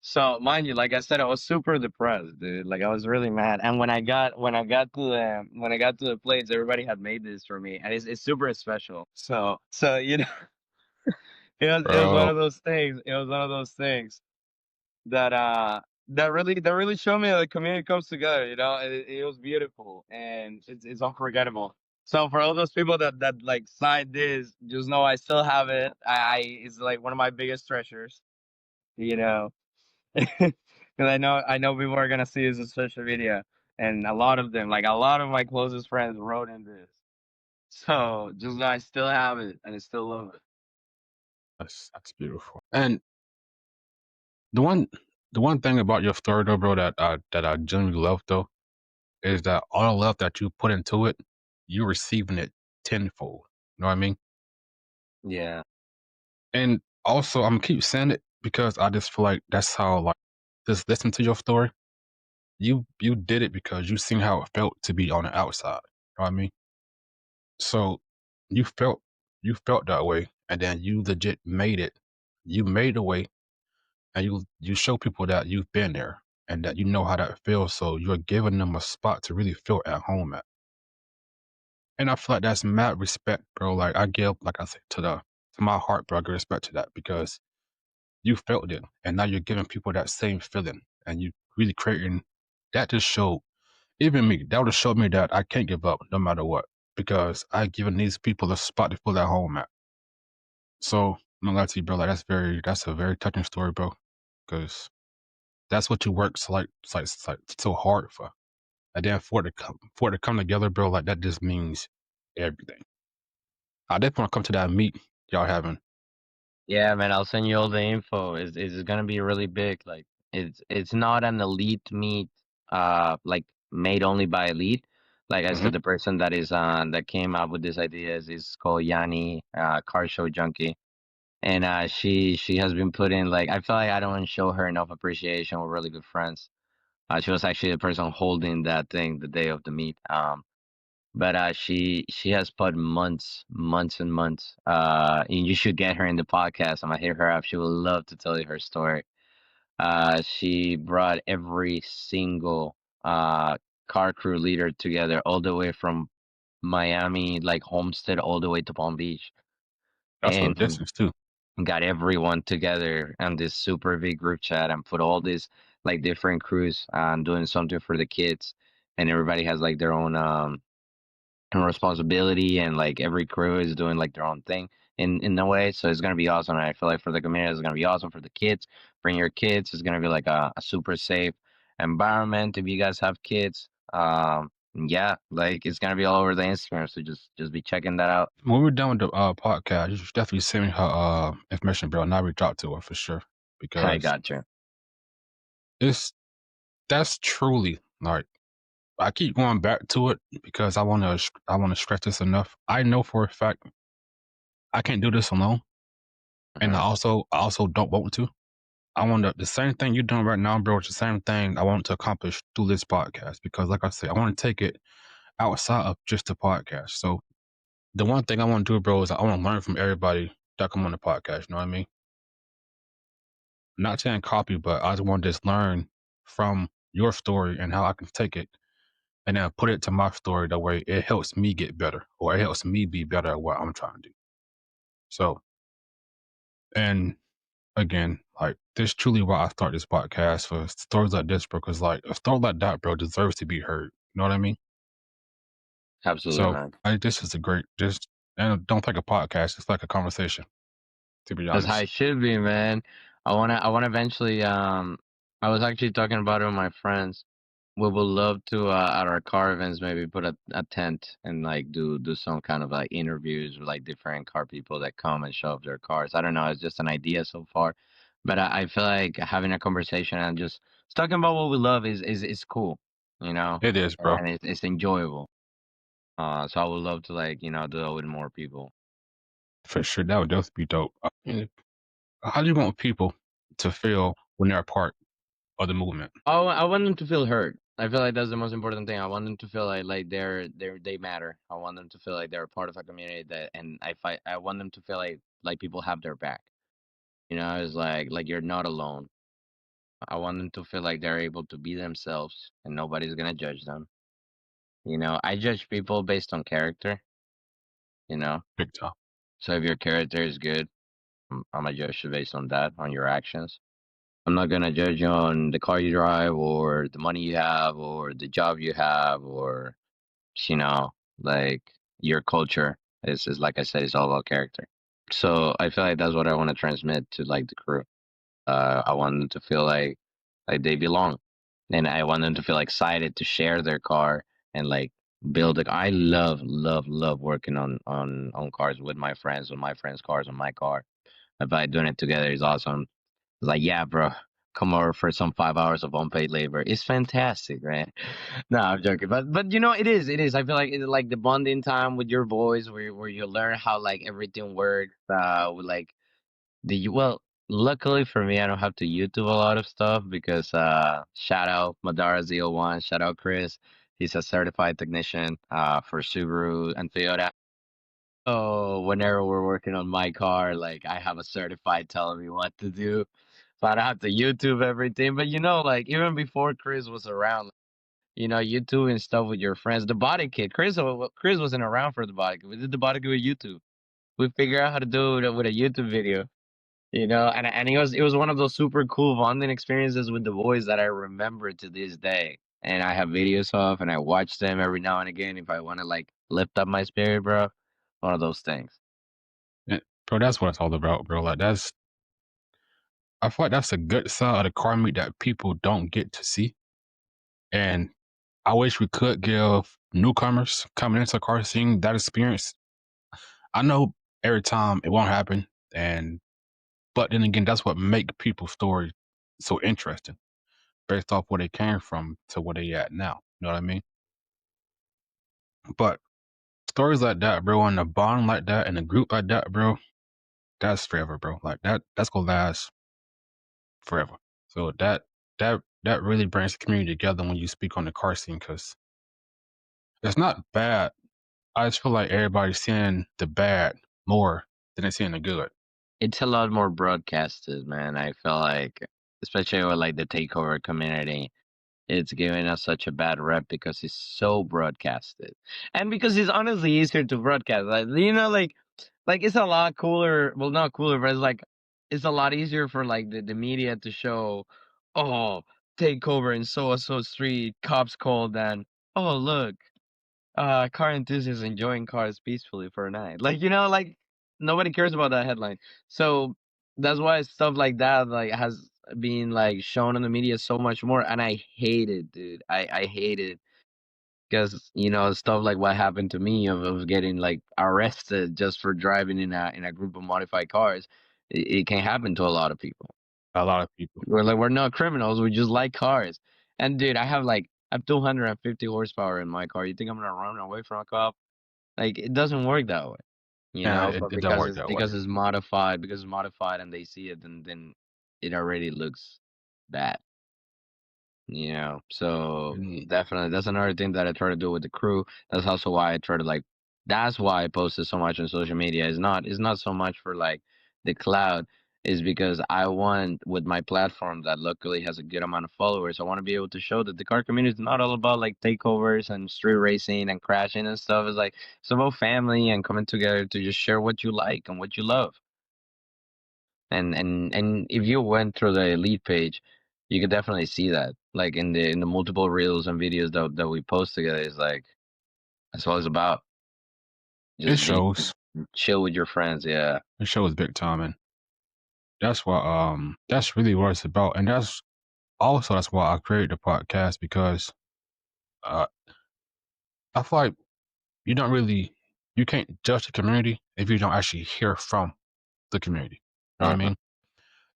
So mind you, like I said, I was super depressed, dude. Like I was really mad. And when I got to the place, everybody had made this for me, and it's super special. So it was one bro, of those things. It was one of those things that that really showed me that the community comes together. It was beautiful and it's unforgettable. So for all those people that like signed this, just know I still have it. I It's like one of my biggest treasures. You know. Because I know people are gonna see this on social media, and a lot of them, like a lot of my closest friends, wrote in this. So just know I still have it, and I still love it. that's beautiful. And the one the one thing about your story though, bro, that I genuinely love though, is that all the love that you put into it, you're receiving it tenfold. You know what I mean? Yeah, And also, I'm gonna keep saying it because I just feel like that's how, like, just listen to your story. You did it because you seen how it felt to be on the outside. You know what I mean? So you felt you felt that way, and then you legit made it. You made a way, and you show people that you've been there and that you know how that feels. So you're giving them a spot to really feel at home at. And I feel like that's mad respect, bro. Like I give, like I said, to my heart, bro, I give respect to that because you felt it, and now you're giving people that same feeling, and you really creating that. Just showed even me. That would have showed me that I can't give up no matter what because I given these people a spot to feel at home at. So I'm gonna lie to you, bro. Like that's a very touching story, bro, because that's what you work it's like so hard for, and then for it to come together, bro. Like that just means everything. I definitely want to come to that meet y'all having. yeah, man. I'll send you all the info. It's gonna be really big. Like it's not an elite meet, like made only by elite. Like I Hmm. said, the person that came up with this idea is called Yanni, car show junkie. And she has been put in, like, I feel like I don't show her enough appreciation. We're really good friends. She was actually the person holding that thing the day of the meet. But she has put months and months. And you should get her in the podcast. I'm gonna hit her up. She would love to tell you her story. She brought every single car crew leader together, all the way from Miami, like Homestead, all the way to Palm Beach, That's a and distance too. got everyone together on this super big group chat and put all these like different crews doing something for the kids, and everybody has like their own responsibility, and like every crew is doing like their own thing in a way. So it's gonna be awesome. And I feel like for the community, it's gonna be awesome for the kids. Bring your kids. It's gonna be like a super safe environment if you guys have kids. Yeah, like it's gonna be all over the Instagram. So just be checking that out. When we're done with the podcast, you should definitely send me her information, bro, and I'll reach out to her for sure I because got you. it's that's truly like I keep going back to it because I want to stress this enough. I know for a fact I can't do this alone, and Mhm. I also don't want to. I want the same thing you're doing right now, bro. It's the same thing I want to accomplish through this podcast because, like I said, I want to take it outside of just the podcast. So the one thing I want to do, bro, is I want to learn from everybody that come on the podcast. You know what I mean? not saying copy, but I just want to just learn from your story and how I can take it and then put it to my story. That way it helps me get better or it helps me be better at what I'm trying to do. So, and again, like this truly why I start this podcast for stories like this, bro, because like a story like that, bro, deserves to be heard. You know what I mean? Absolutely, So man. this is a great, just, and don't think a podcast, it's like a conversation, to be That's how honest. it should be, man. I wanna eventually. I was actually talking about it with my friends. We would love to at our car events maybe put a tent and like do some kind of like interviews with like different car people that come and show off their cars. I don't know, it's just an idea so far, but I feel like having a conversation and just talking about what we love is cool, you know, It is, bro. and it's enjoyable. So I would love to like do it with more people. For sure. That would definitely be dope. And how do you want people to feel when they're a part of the movement? I want them to feel heard. I feel like that's the most important thing. I want them to feel like they matter. I want them to feel like they're a part of a community that, and I want them to feel like people have their back. It's like you're not alone. I want them to feel like they're able to be themselves and nobody's gonna judge them. I judge people based on character. You know, Big time. so if your character is good, I'm gonna judge you based on that, on your actions. I'm not gonna judge you on the car you drive or the money you have or the job you have or you know, like your culture is like I said, it's all about character. So I feel like that's what I want to transmit to like the crew. I want them to feel like they belong, and I want them to feel excited to share their car and like build it. I love working on cars with my friends' cars, on my car. I feel like doing it together is awesome. It's like, yeah, bro, come over for some 5 hours of unpaid labor. It's fantastic, man. No, I'm joking, but it is. I feel like it's like the bonding time with your boys, where you learn how like everything works. With like well, luckily for me, I don't have to YouTube a lot of stuff because shout out Madara Z01, shout out Chris. He's a certified technician for Subaru and Toyota. Oh, whenever we're working on my car, like I have a certified telling me what to do. So I don't have to YouTube everything. But like even before Chris was around, YouTube and stuff with your friends. The body kit. Chris wasn't around for the body kit. We did the body kit with YouTube. We figured out how to do it with a YouTube video. And it was one of those super cool bonding experiences with the boys that I remember to this day. And I have videos of, and I watch them every now and again if I want to like lift up my spirit, bro. One of those things. Bro, that's what it's all about, bro. Like I feel like that's a good side of the car meet that people don't get to see. And I wish we could give newcomers coming into the car scene that experience. I know every time it won't happen. But then again, that's what make people's story so interesting based off where they came from to where they at now. You know what I mean? But stories like that, bro, and a bond like that and a group like that, bro, that's forever, bro. Like that's gonna last forever. So that really brings the community together when you speak on the car scene because it's not bad. I just feel like everybody's seeing the bad more than they're seeing the good. It's a lot more broadcasted, man. I feel like, especially with like the takeover community, it's giving us such a bad rep because it's so broadcasted, and because it's honestly easier to broadcast. Like it's a lot cooler. Well, not cooler, but it's a lot easier for like the media to show, oh, takeover in so and so street, cops called, than oh look, car enthusiasts enjoying cars peacefully for a night. Like nobody cares about that headline. So that's why stuff like that like has been like shown in the media so much more, and I hate it, dude. I hate it because stuff like what happened to me of getting like arrested just for driving in a group of modified cars. It can happen to a lot of people. A lot of people. We're not criminals. We just like cars. And dude, I have 250 horsepower in my car. You think I'm gonna run away from a cop? Like it doesn't work that way, And but it don't because work it's that way. because it's modified, and they see it, then it already looks bad. So Mm, definitely that's another thing that I try to do with the crew. That's also why I try to like. That's why I posted so much on social media. It's not so much for like the cloud. is because I want, with my platform that luckily has a good amount of followers, I want to be able to show that the car community is not all about like takeovers and street racing and crashing and stuff. It's like it's about family and coming together to just share what you like and what you love. And if you went through the Elite page, you could definitely see that. Like in the multiple reels and videos that we post together, is like that's what it's about. It Just being shows. chill with your friends. Yeah. It shows big time, and that's really what it's about. And that's why I created the podcast, because uh I feel like you don't really you can't judge the community if you don't actually hear from the community. You know what I Uh-huh. mean?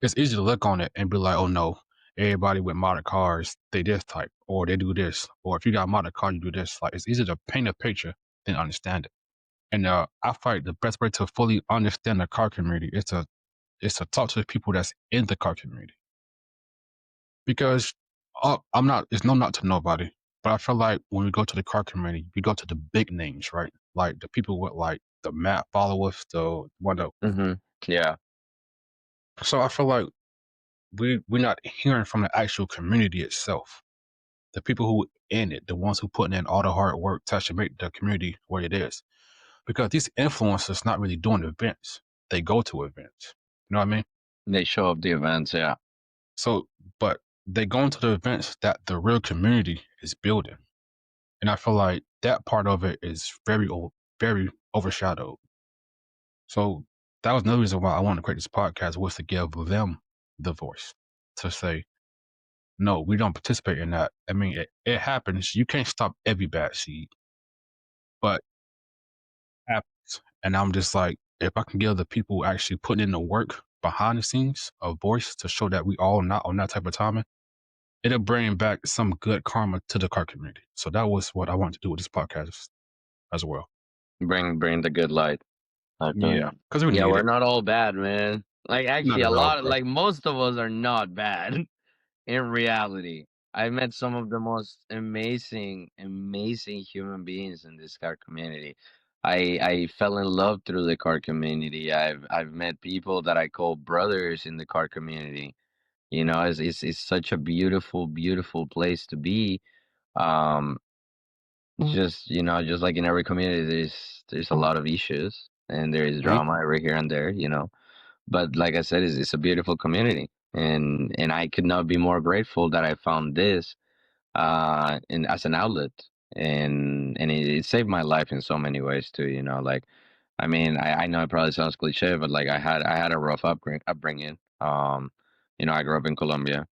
It's easy to look on it and be like, oh no, everybody with modded cars, they this type, or they do this, or if you got a modded car, you do this. Like, it's easy to paint a picture than understand it. And I feel like the best way to fully understand the car community is to talk to the people that's in the car community. Because I'm not, it's no not to nobody, but I feel like when we go to the car community, we go to the big names, right? Like the people with like the map followers, the one of. Mhm. Yeah. So I feel like we're not hearing from the actual community itself. The people who in it, the ones who putting in all the hard work to actually make the community where it is. Because these influencers not really doing events. They go to events. You know what I mean? They show up the events. Yeah. So, but they go into the events that the real community is building. And I feel like that part of it is very overshadowed. So that was another reason why I wanted to create this podcast, was to give them the voice to say, no, we don't participate in that. I mean, it happens. You can't stop every bad seed, but it happens. And I'm just like, if I can give the people actually putting in the work behind the scenes a voice to show that we all not on that type of timing, it'll bring back some good karma to the car community. So that was what I wanted to do with this podcast as well. Bring the good light. I feel Yeah, you. because we Yeah, need we're it. not all bad, man. Like actually, Not a at all, lot of bro. like most of us are not bad in reality. I met some of the most amazing human beings in this car community. I fell in love through the car community. I've met people that I call brothers in the car community. You know, it's such a beautiful place to be. Um, just just like in every community, there's a lot of issues and there is Mhm. drama every here and there. But like I said, it's a beautiful community, and I could not be more grateful that I found this in as an outlet, and it saved my life in so many ways too. Like I mean, I know it probably sounds cliche, but like I had a rough upbringing. I grew up in Colombia,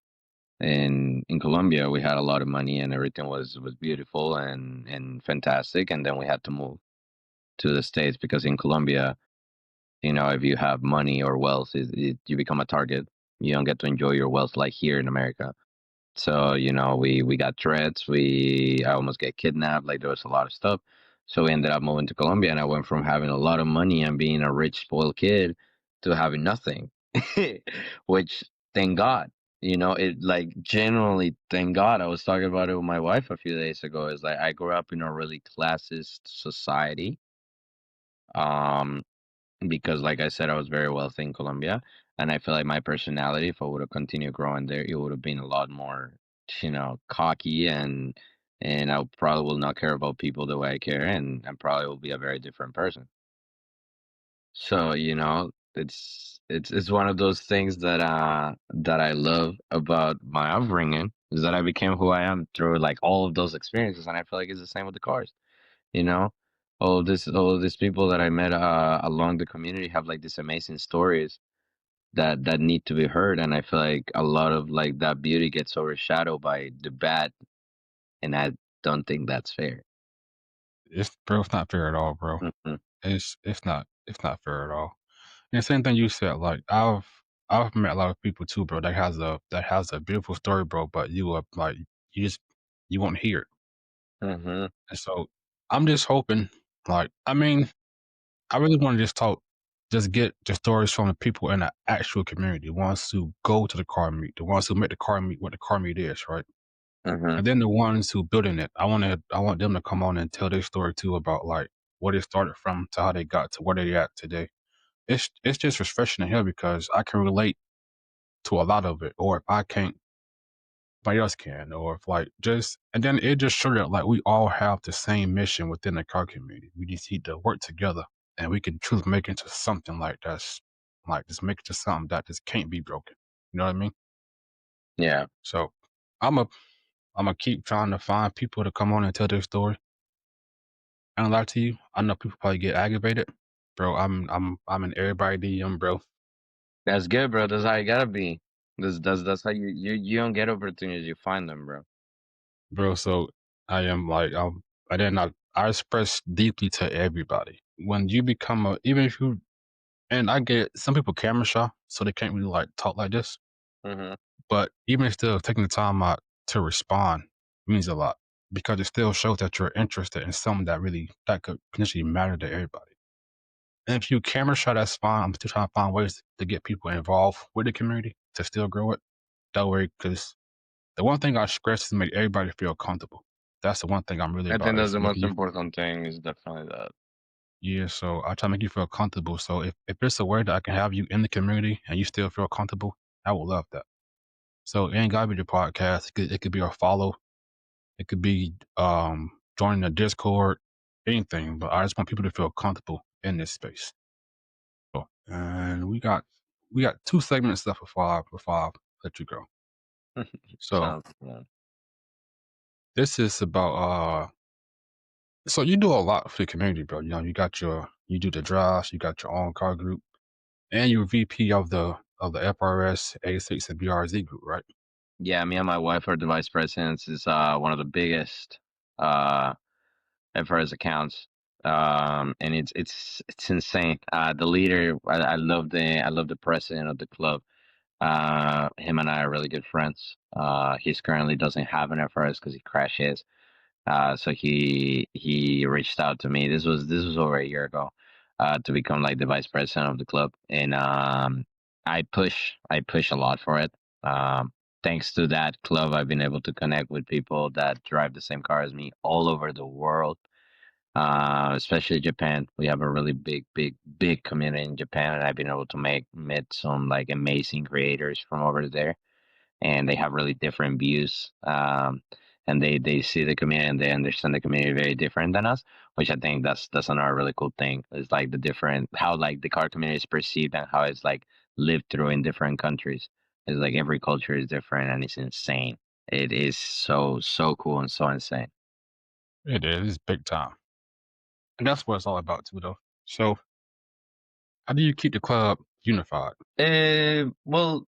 and in Colombia we had a lot of money and everything was beautiful and fantastic, and then we had to move to the States because in Colombia, if you have money or wealth, you become a target. You don't get to enjoy your wealth like here in America. So, we got threats. I almost get kidnapped. Like there was a lot of stuff. So we ended up moving to Colombia, and I went from having a lot of money and being a rich, spoiled kid to having nothing, which thank God. It like genuinely thank God. I was talking about it with my wife a few days ago. It's like I grew up in a really classist society. Um, because like I said, I was very wealthy in Colombia, and I feel like my personality, if I would have continued growing there, it would have been a lot more, cocky, and I probably will not care about people the way I care, and probably will be a very different person. So, it's one of those things that I love about my upbringing, is that I became who I am through like all of those experiences, and I feel like it's the same with the cars. You know, all these people that I met along the community have like these amazing stories that need to be heard, and I feel like a lot of like that beauty gets overshadowed by the bad, and I don't think that's fair. It's not fair at all, bro. Hmm. It's not fair at all. And the same thing you said, like I've met a lot of people too, bro, that has a beautiful story, bro, but you are like you won't hear it. Hmm. And so I'm just hoping, like, I mean, I really want to just get the stories from the people in the actual community, the ones who go to the car meet, the ones who make the car meet what the car meet is, right? Hmm. And then the ones who building it, I want them to come on and tell their story too, about like where they started from to how they got to where they at today. it's just refreshing to hear because I can relate to a lot of it. Or if I can't, somebody else can. Or if like just and then it just showed that like we all have the same mission within the car community. We just need to work together, and we can truly make it into something like that's like just make it to something that just can't be broken. You know what I mean? Yeah. So I'm a I'm gonna keep trying to find people to come on and tell their story. I don't lie to you. I know people probably get aggravated, bro. I'm in everybody DM, bro. That's good, bro. That's how you gotta be. That's how you don't get opportunities, you find them, bro. Bro. So I am like I did not. I express deeply to everybody. When you become a, even if you, and I get some people camera shy, so they can't really like talk like this. Hmm. But even still, taking the time out to respond means a lot because it still shows that you're interested in something that really that could potentially matter to everybody. And if you camera shy, that's fine. I'm still trying to find ways to get people involved with the community to still grow it. That way, because the one thing I stress is to make everybody feel comfortable. That's the one thing I'm really I think about that's is the making most you, important thing is definitely that. yeah. So I try to make you feel comfortable. So if there's a way that I can have you in the community and you still feel comfortable, I would love that. So it ain't gotta be the podcast. It could be a follow. It could be joining the Discord, anything. But I just want people to feel comfortable in this space. So, and we got two segments left before I let you go. So Sounds good. this is about so you do a lot for the community, bro. You know, you do the drives, you got your own car group, and you're VP of the FRS, A6, and BRZ group, right? Yeah, me and my wife are the vice presidents. Is one of the biggest uh FRS accounts. And it's insane. The leader, I love the president of the club. Him and I are really good friends. He's currently doesn't have an FRS because he crashes. So he reached out to me. This was over a year ago, to become like the vice president of the club, and I push a lot for it. Um, Thanks to that club, I've been able to connect with people that drive the same car as me all over the world, especially Japan. We have a really big community in Japan, and I've been able to meet some like amazing creators from over there, and they have really different views. And they see the community and they understand the community very different than us, which I think that's another really cool thing. It's like the different how like the car community is perceived and how it's like lived through in different countries. It's like every culture is different and it's insane. It is so cool and so insane. It is big time, and that's what it's all about too, though. So how do you keep the club unified? Well,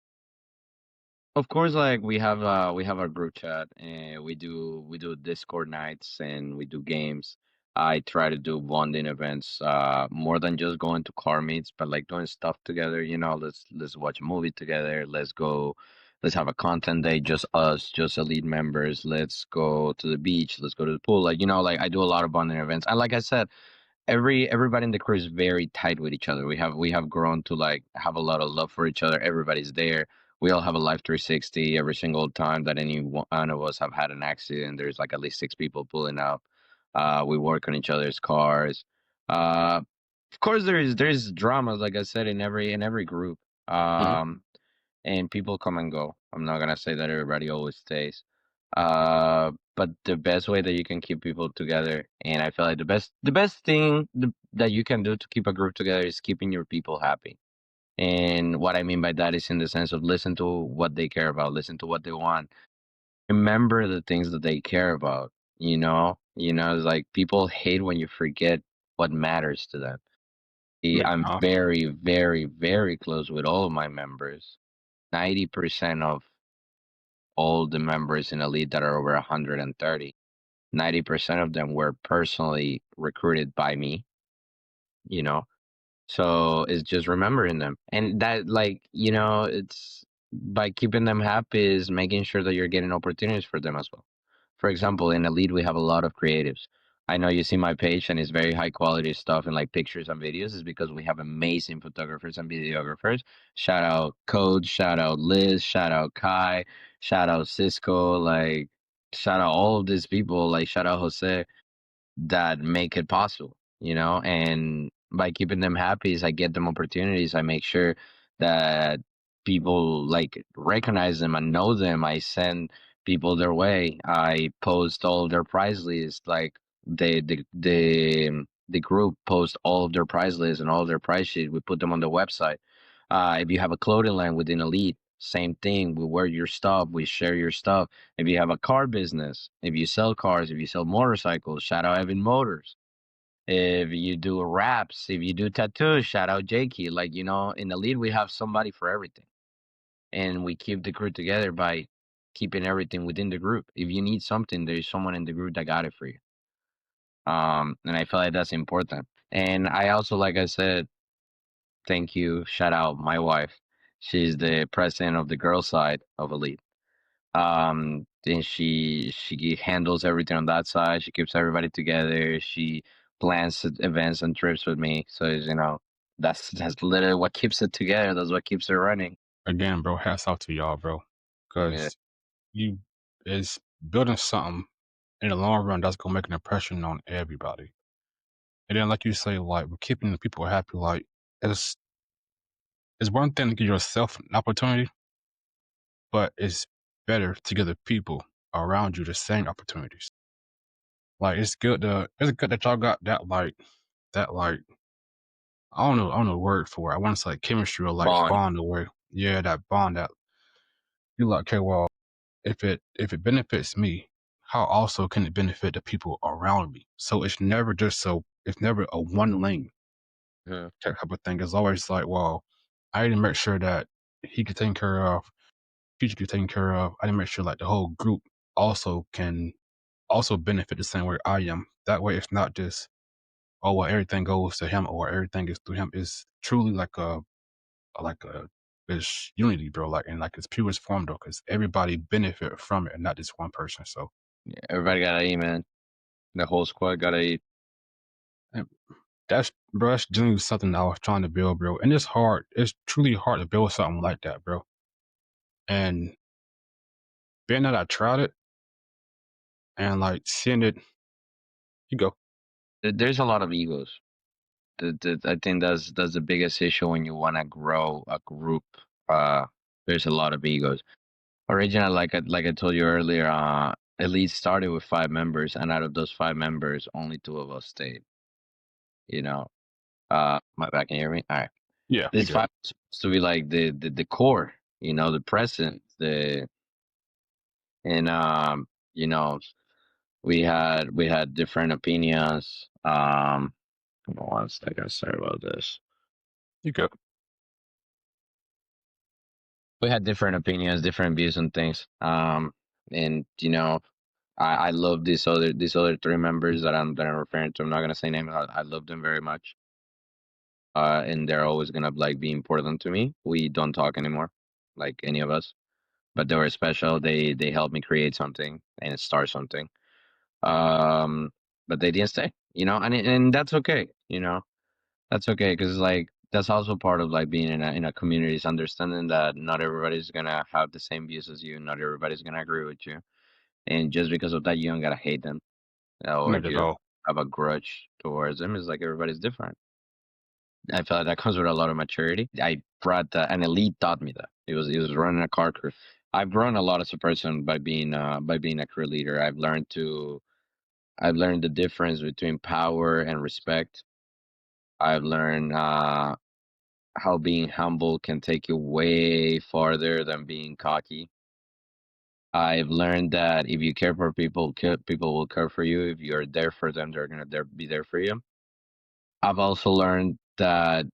of course, like we have our group chat and we do Discord nights and we do games. I try to do bonding events, more than just going to car meets, but like doing stuff together. Let's watch a movie together. Let's have a content day, just us, just elite members. Let's go to the beach. Let's go to the pool. Like I do a lot of bonding events. And like I said, everybody in the crew is very tight with each other. We have grown to like have a lot of love for each other. Everybody's there. We all have a life 360 every single time that any one of us have had an accident. There's like at least six people pulling up. We work on each other's cars. Of course, there's dramas, like I said, in every group. Mhm. Um, and people come and go. I'm not gonna say that everybody always stays. But the best way that you can keep people together, and I feel like the best thing that you can do to keep a group together is keeping your people happy. And what I mean by that is in the sense of listen to what they care about, listen to what they want, remember the things that they care about. It's like people hate when you forget what matters to them. Big I'm time. very, very, very close with all of my members. 90% of all the members in Elite that are over 130, 90% of them were personally recruited by me, you know? So it's just remembering them. And that, like, it's by keeping them happy is making sure that you're getting opportunities for them as well. For example, in Elite, we have a lot of creatives. I know you see my page and it's very high quality stuff and like pictures and videos is because we have amazing photographers and videographers. Shout out Code, shout out Liz, shout out Kai, shout out Cisco, like shout out all of these people, like shout out Jose that make it possible, and by keeping them happy is I get them opportunities. I make sure that people like recognize them and know them. I send people their way. I post all of their prize lists. Like the group post all of their prize lists and all of their prize sheets. We put them on the website. If you have a clothing line within Elite, same thing. We wear your stuff. We share your stuff. If you have a car business, if you sell cars, if you sell motorcycles, shout out Evan Motors. If you do raps, if you do tattoos, shout out Jakey. Like, in the lead, we have somebody for everything. And we keep the crew together by keeping everything within the group. If you need something, there's someone in the group that got it for you. And I feel like that's important. And I also, like I said, thank you, shout out my wife. She's the president of the girl side of Elite. Then she handles everything on that side. She keeps everybody together. She plans events and trips with me. So that's literally what keeps it together. That's what keeps it running. Again, bro, hats off to y'all, bro, Yeah, because you is building something in the long run that's gonna make an impression on everybody. And then, like you say, like we're keeping the people happy. Like it's it's one thing to give yourself an opportunity, but it's better to give the people around you the same opportunities. Like it's good that y'all got that I don't know the word for it. I want to say like chemistry or like bond. bond away. Yeah, that bond that you like, okay, well, if it benefits me, how also can it benefit the people around me? So it's never a one lane Mhm. type of thing. It's always like, well, I need to make sure that he get taken care of, future get taken care of. I need to make sure like the whole group also can also benefit the same way I am. That way it's not just, oh well, everything goes to him or everything is through him. It's truly like a it's unity, bro. Like and like its purest form, though, because everybody benefit from it, and not just one person. So Yeah, everybody gotta eat, man. The whole squad gotta eat. and that's bro. That's genuinely something I was trying to build, bro. And it's hard. It's truly hard to build something like that, bro. And being that I tried it and like seeing it, you go, There's a lot of egos. I think that's the biggest issue when you want to grow a group. There's a lot of egos. Originally, like I told you earlier, Elite started with 5 members, and out of those 5 members, only 2 of us stayed. You know, my back, can you hear me? All right. yeah, you This good. five is supposed to be like the core, the presence, and you know, we had different opinions. Hold on 1 second, sorry about this. You good. We had different opinions, different views on things. And I love these other 3 members that I'm referring to. I'm not gonna say names. I love them very much. And they're always gonna like be important to me. We don't talk anymore, like any of us. But they were special. They helped me create something and start something. Um, but they didn't stay, and that's okay. That's okay because like that's also part of like being in a community is understanding that not everybody's gonna have the same views as you. Not everybody's gonna agree with you, and just because of that, you don't gotta hate them or Not you at don't all. have a grudge towards them. It's like everybody's different. I feel like that comes with a lot of maturity. I brought an elite taught me that. It was running a car crew. I've grown a lot as a person by being a crew leader. I've learned the difference between power and respect. I've learned how being humble can take you way farther than being cocky. I've learned that if you care for people, people will care for you. If you're there for them, they're gonna be there for you. I've also learned that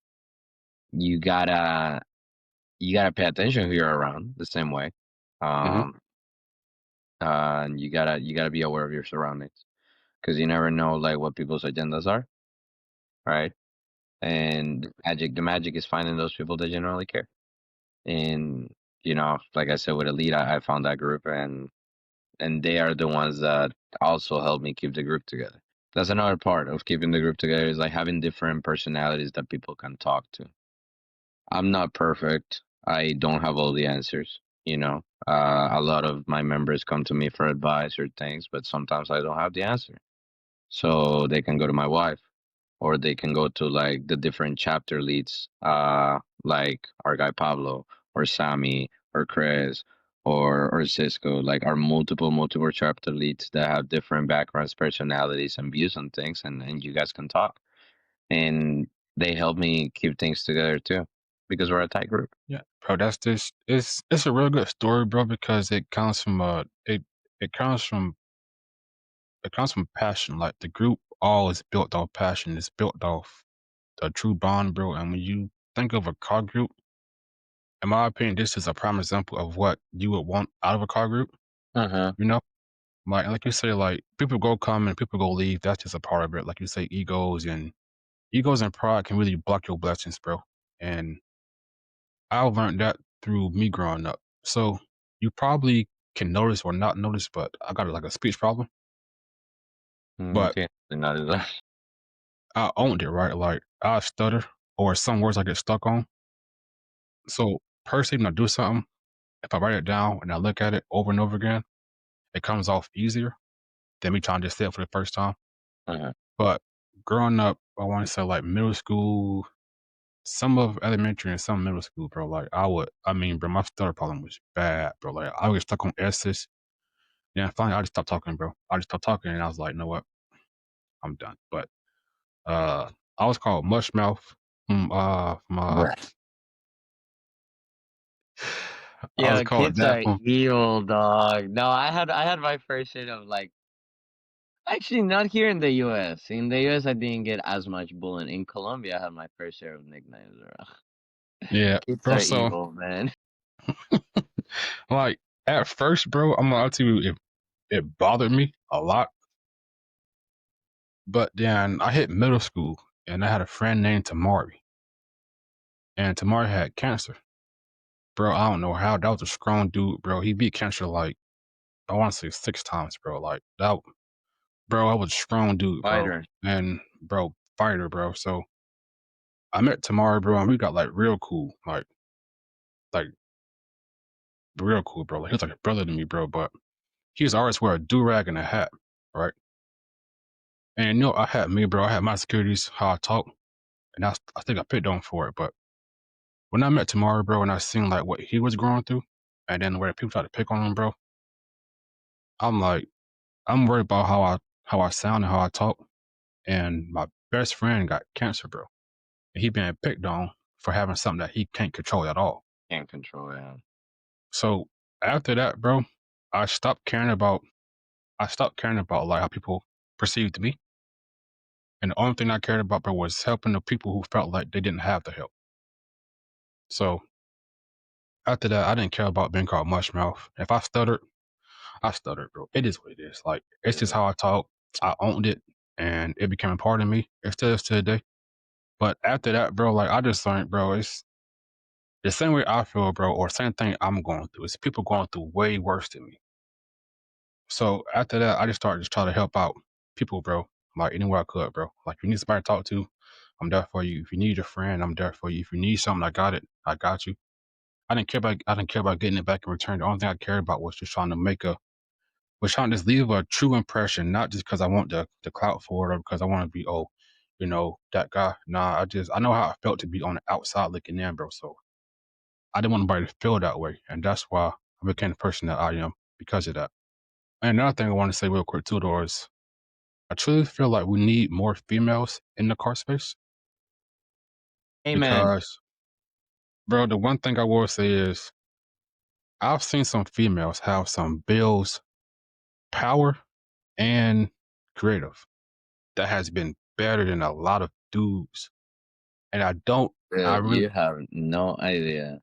you gotta you gotta pay attention who you're around the same way. Mm-hmm. Um, and you gotta be aware of your surroundings because you never know like what people's agendas are, right? And the magic is finding those people that genuinely care. And like I said, with Elite, I found that group, and they are the ones that also help me keep the group together. That's another part of keeping the group together is like having different personalities that people can talk to. I'm not perfect. I don't have all the answers. A lot of my members come to me for advice or things, but sometimes I don't have the answer. So they can go to my wife. or they can go to like the different chapter leads, like our guy Pablo or Sammy or Chris or Cisco, like our multiple chapter leads that have different backgrounds, personalities, and views on things, and you guys can talk, and they help me keep things together too, because we're a tight group. Yeah, bro, that's this. It's a real good story, bro, because it comes from passion. Like the group all is built off passion. It's built off a true bond, bro. And when you think of a car group, in my opinion, this is a prime example of what you would want out of a car group. Uh-huh. You know, like you say, like people go come and people go leave. That's just a part of it. Like you say, egos and pride can really block your blessings, bro. And I learned that through me growing up. So you probably can notice or not notice, but I got like a speech problem. But Okay. Not as well. I owned it, right? Like I stutter or some words I get stuck on. So personally, when I do something, if I write it down and I look at it over and over again, it comes off easier than me trying to just say it for the first time. Uh-huh. But growing up, I want to say like middle school, some of elementary and some middle school, bro. Like I mean, bro, my stutter problem was bad, bro. Like I was stuck on S's. Yeah, finally, I just stopped talking, bro. I just stopped talking, and I was like, you know what? I'm done. But uh, I was called Mushmouth from Right. I was Yeah, called kids that are from evil, dog. No, I had my first share of like, actually not here in the US. In the US I didn't get as much bullying. In Colombia I had my first share of nicknames, bro. yeah, Kids bro. are So evil, man. like at first, bro, I'm gonna tell you it bothered me a lot. But then I hit middle school, and I had a friend named Tamari, and Tamari had cancer. Bro, I don't know how. That was a strong dude, bro. He beat cancer like I want to say 6 times, bro. Like that, bro. I was a strong dude, bro. Fighter. And bro, fighter, bro. So I met Tamari, bro, and we got like real cool, like real cool, bro. Like he was like a brother to me, bro. But he used to always wear a do rag and a hat, right? And you know, I had me, bro. I had my securities, how I talk, and I think I picked on for it. But when I met Tamari, bro, and I seen like what he was going through, and then where people try to pick on him, bro, I'm like, I'm worried about how I sound and how I talk. And my best friend got cancer, bro. And he being picked on for having something that he can't control at all. Can't control it. So after that, bro, I stopped caring about I stopped caring about like how people perceived me. And the only thing I cared about, bro, was helping the people who felt like they didn't have the help. So after that, I didn't care about being called mushmouth. If I stuttered, I stuttered, bro. It is what it is. Like it's just Yeah. how I talk. I owned it, and it became a part of me. It still is to today. But after that, bro, like I just learned, bro, it's the same way I feel, bro, or same thing I'm going through. It's people going through way worse than me. So after that, I just started to try to help out people, bro. Like anywhere I could, bro. Like if you need somebody to talk to, I'm there for you. If you need a friend, I'm there for you. If you need something, I got it. I got you. I didn't care about getting it back in return. The only thing I cared about was just trying to was trying to just leave a true impression, not just because I want the clout for it or because I want to be, oh, you know, that guy. Nah, I know how it felt to be on the outside looking in, bro. So I didn't want nobody to feel that way. And that's why I became the person that I am because of that. And another thing I want to say real quick too, though, is I truly feel like we need more females in the car space Amen. because, bro, the one thing I will say is I've seen some females have some bills, power, and creative that has been better than a lot of dudes. And I Dude, really, you have no idea.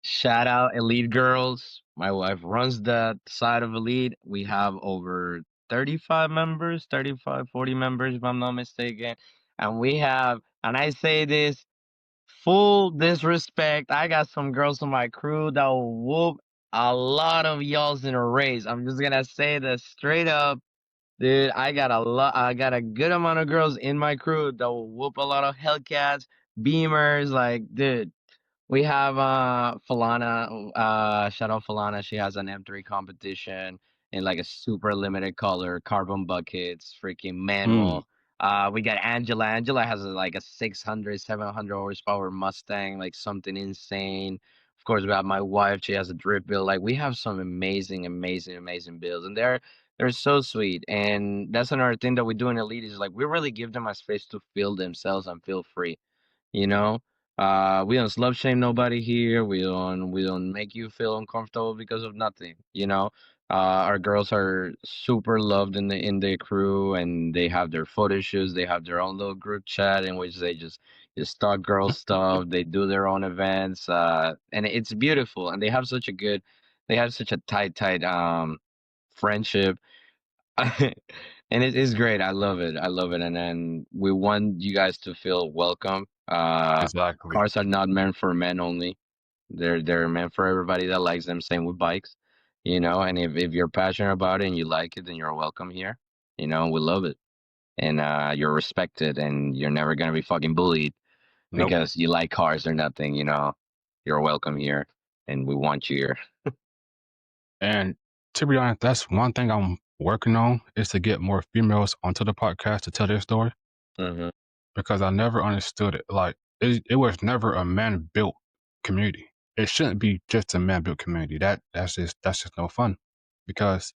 Shout out Elite Girls. My wife runs that side of Elite. We have over 35 members, 35, 40 members, if I'm not mistaken. And we have, and I say this full disrespect, I got some girls on my crew that will whoop a lot of y'alls in a race. I'm just gonna say that straight up. Dude, I got a good amount of girls in my crew that will whoop a lot of Hellcats, Beamers, like, dude. We have Falana, shout out Falana. She has an M3 competition in like a super limited color, carbon buckets, freaking mm, manual. We got Angela. Angela has like a 600, 700 horsepower Mustang, like something insane. Of course, we have my wife. She has a drip build. Like we have some amazing, amazing, amazing builds, and they're so sweet. And that's another thing that we do in Elite is like we really give them a space to feel themselves and feel free. You know, we don't slut shame nobody here. We don't make you feel uncomfortable because of nothing. Our girls are super loved in the crew, and they have their photo shoots. They have their own little group chat in which they just talk girl stuff. They do their own events, and it's beautiful. And they have such a tight friendship. And it is great. I love it. I love it. And then we want you guys to feel welcome. Exactly. Cars are not meant for men only. They're meant for everybody that likes them. Same with bikes, and if you're passionate about it and you like it, then you're welcome here. We love it. And you're respected, and you're never gonna be fucking bullied Nope. because you like cars or nothing. You're welcome here, and we want you here. And to be honest, that's one thing I'm working on is to get more females onto the podcast to tell their story Hmm. because I never understood it. Like it was never a man built community. It shouldn't be just a man built community. That's just no fun because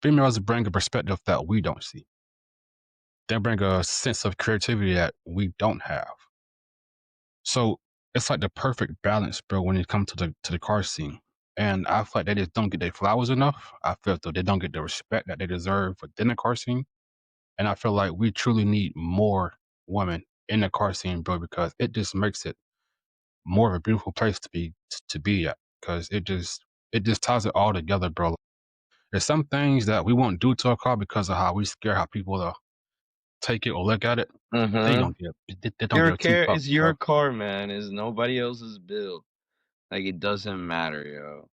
females bring a perspective that we don't see. They bring a sense of creativity that we don't have. So it's like the perfect balance, bro, when it comes to the car scene. And I feel like they just don't get their flowers enough. I feel though they don't get the respect that they deserve within the car scene. And I feel like we truly need more women in the car scene, bro, because it just makes it more of a beautiful place to be at. Because it just ties it all together, bro. There's some things that we won't do to a car because of how we scare how people take it or look at it. They Hmm. don't give they don't give a two fucks, It's your bro, car, man. It's nobody else's bill. Like it doesn't matter, yo.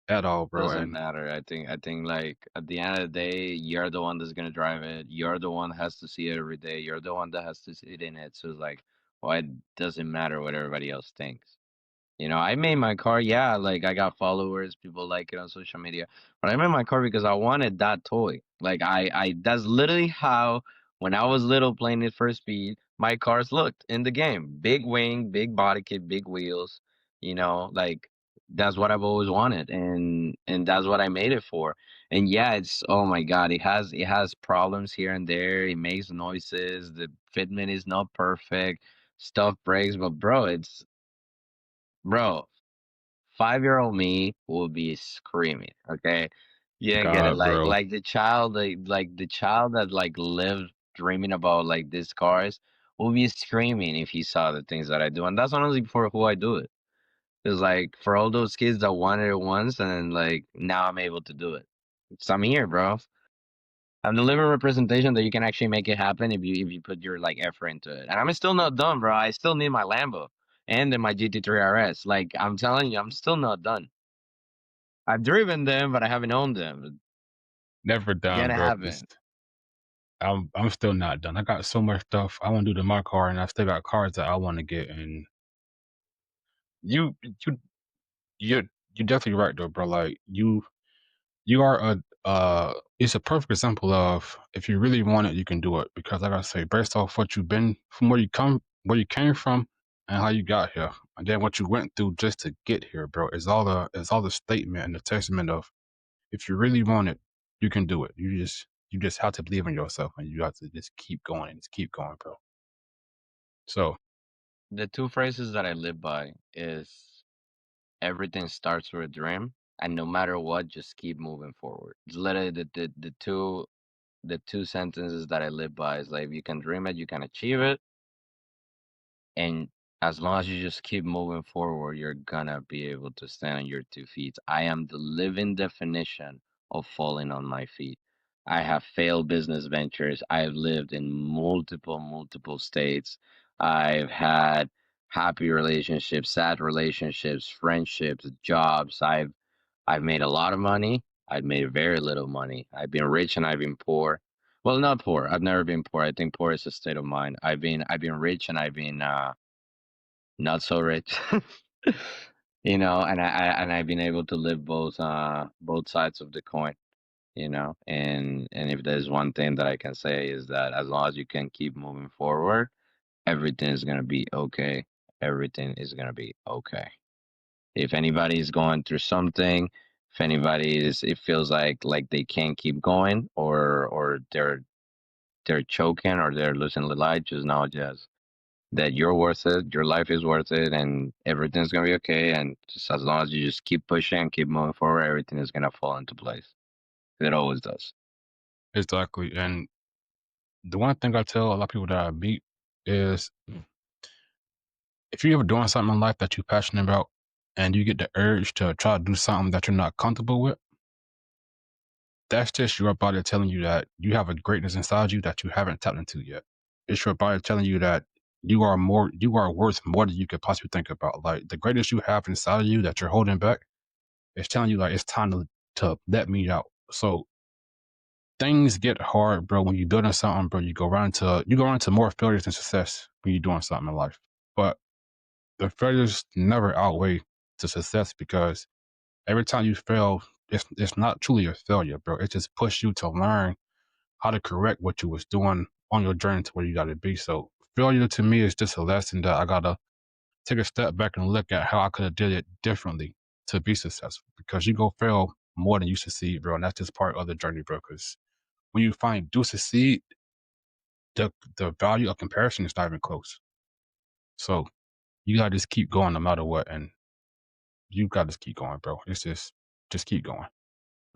at all, bro. Doesn't And matter. I think like at the end of the day, you're the one that's gonna drive it. You're the one that has to see it every day. You're the one that has to sit in it. So it's like, well, it doesn't matter what everybody else thinks. I made my car, yeah, like I got followers, people like it on social media. But I made my car because I wanted that toy. Like that's literally how when I was little playing it for speed, my cars looked in the game. Big wing, big body kit, big wheels, like that's what I've always wanted, and that's what I made it for. And yeah, it's oh my God, it has problems here and there. It makes noises, the fitment is not perfect, stuff breaks, but bro, 5-year-old me will be screaming, okay? You didn't get it. God, bro, Like the child that like lived dreaming about like these cars will be screaming if he saw the things that I do. And that's honestly for who I do it. It's like for all those kids that wanted it once and like now I'm able to do it. So I'm here, bro. I'm the living representation that you can actually make it happen if you put your like effort into it. And I'm still not done, bro. I still need my Lambo and then my GT3 RS. Like I'm telling you, I'm still not done. I've driven them, but I haven't owned them. never done, Gonna bro. Cause happen. I'm still not done. I got so much stuff I want to do to my car, and I still got cars that I want to get. And you you're you're definitely right though, bro. Like you are it's a perfect example of if you really want it, you can do it. Because like I say, based off what you've been from where you came from, and how you got here, and then what you went through just to get here, bro, is all the statement and the testament of if you really want it, you can do it. You just have to believe in yourself, and you have to just keep going and just keep going, bro. So The two phrases that I live by is everything starts with a dream, and no matter what, just keep moving forward. It's literally the two sentences that I live by is like if you can dream it, you can achieve it. And as long as you just keep moving forward, you're gonna be able to stand on your 2 feet. I am the living definition of falling on my feet. I have failed business ventures. I've lived in multiple, multiple states. I've had happy relationships, sad relationships, friendships, jobs. I've made a lot of money. I've made very little money. I've been rich and I've been poor. Well, not poor. I've never been poor. I think poor is a state of mind. I've been rich and I've been not so rich. And I've been able to live both sides of the coin. you know. And if there's one thing that I can say is that as long as you can keep moving forward, everything is gonna be okay. Everything is gonna be okay. If anybody is going through something, if anybody is, it feels like they can't keep going, or they're choking or they're losing the light, just know just that you're worth it, your life is worth it, and everything's gonna be okay. And just as long as you just keep pushing and keep moving forward, everything is gonna fall into place. It always does. Exactly. And the one thing I tell a lot of people that I meet is if you're ever doing something in life that you're passionate about and you get the urge to try to do something that you're not comfortable with, that's just your body telling you that you have a greatness inside you that you haven't tapped into yet. It's your body telling you that you are worth more than you could possibly think about. Like the greatness you have inside of you that you're holding back, it's telling you like it's time to let me out. So things get hard, bro, when you're building something, bro. You go into more failures than success when you're doing something in life. But the failures never outweigh the success because every time you fail, it's not truly a failure, bro. It just pushes you to learn how to correct what you was doing on your journey to where you gotta be. So failure to me is just a lesson that I gotta take a step back and look at how I could have did it differently to be successful. Because you go fail more than you succeed, bro. And that's just part of the journey, bro. Because when you finally do succeed, the value of comparison is not even close. So you gotta just keep going no matter what. And you gotta just keep going, bro. It's just keep going.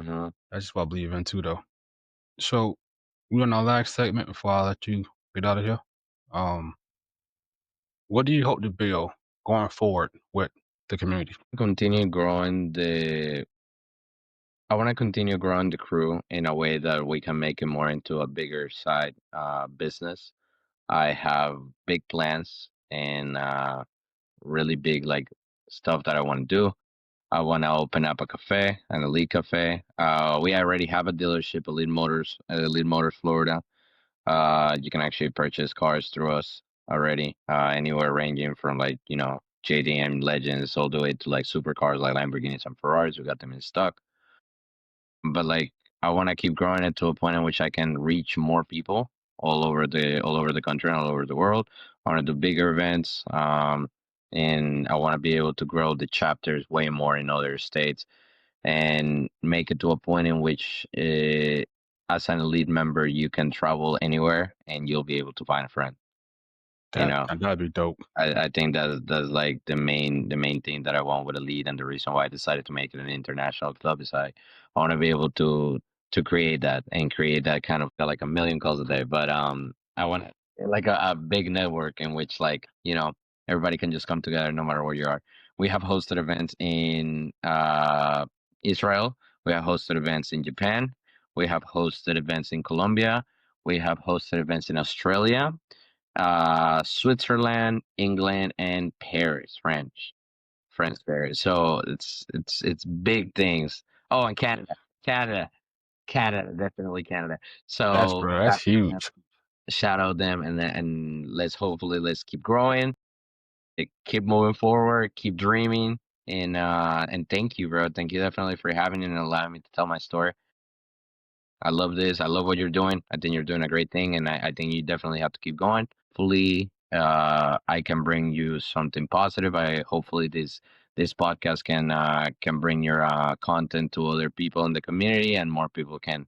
Mhm. That's just what I believe in too though. So we're on our last segment before I let you get out of here. Um, what do you hope to build going forward with the community? Continue growing the. I want to continue growing the crew in a way that we can make it more into a bigger side business. I have big plans and really big like stuff that I want to do. I want to open up a cafe, an Elite cafe. We already have a dealership, Elite Motors Florida. You can actually purchase cars through us already, anywhere ranging from like, JDM Legends all the way to like supercars like Lamborghinis and Ferraris. We got them in stock. But like, I want to keep growing it to a point in which I can reach more people all over the country and all over the world. I want to do bigger events, and I want to be able to grow the chapters way more in other states and make it to a point in which, as an elite member, you can travel anywhere and you'll be able to find a friend. You know, That'd be dope. I think that's like the main thing that I want with Elite, and the reason why I decided to make it an international club is I want to be able to create that and create that kind of like a million calls a day. But I want like a big network in which like everybody can just come together no matter where you are. We have hosted events in Israel. We have hosted events in Japan. We have hosted events in Colombia. We have hosted events in Australia, Switzerland, England, and Paris, France, Paris. So it's big things. Oh, and Canada, definitely Canada. So That's huge. shout out them, and let's keep growing, keep moving forward, keep dreaming, and thank you, bro. Thank you definitely for having me and allowing me to tell my story. I love this. I love what you're doing. I think you're doing a great thing, and I think you definitely have to keep going. Hopefully, I can bring you something positive. I hopefully this podcast can bring your content to other people in the community, and more people can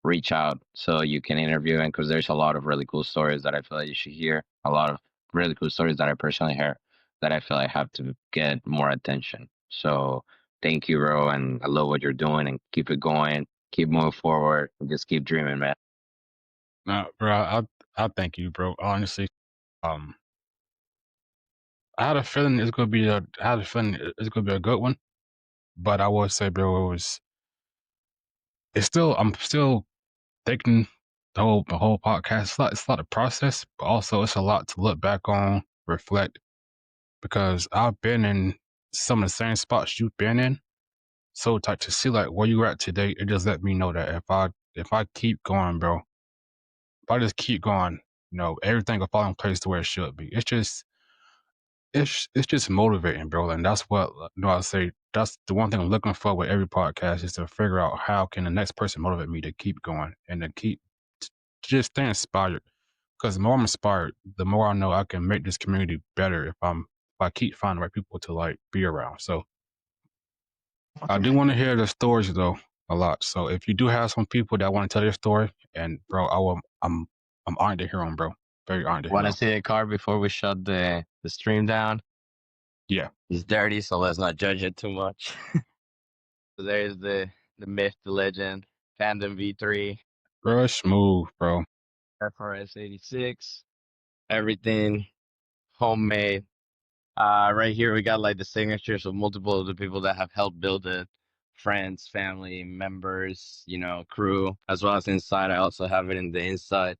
reach out so you can interview. And because there's a lot of really cool stories that I feel like you should hear. A lot of really cool stories that I personally hear that I feel I have to get more attention. So thank you, bro, and I love what you're doing, and keep it going, keep moving forward, and just keep dreaming, man. Nah, bro, I thank you, bro. Honestly, um, I had a feeling I had a feeling it's gonna be a good one. But I would say, bro, I'm still thinking the whole podcast. It's a lot of process, but also it's a lot to look back on, reflect, because I've been in some of the same spots you've been in. So to see like where you're at today, it just let me know that if I keep going, bro, if I just keep going, everything will fall in place to where it should be. It's just it's just motivating, bro. And that's what I say. That's the one thing I'm looking for with every podcast is to figure out how can the next person motivate me to keep going and to keep to just stay inspired. Because the more I'm inspired, the more I know I can make this community better if I keep finding the right people to like be around. So I Okay. do want to hear the stories though a lot. So if you do have some people that want to tell their story, and bro, I'm honored to hear them, bro. Very honored to hear Want to them. see a car before we shut the stream down? Yeah, It's dirty, so let's not judge it too much. So there's the myth, the legend, Tandem V3, bro, it's smooth, bro. FRS 86, everything homemade. Right here we got like the signatures of multiple of the people that have helped build it, friends, family, members, crew, as well as inside. I also have it in the inside.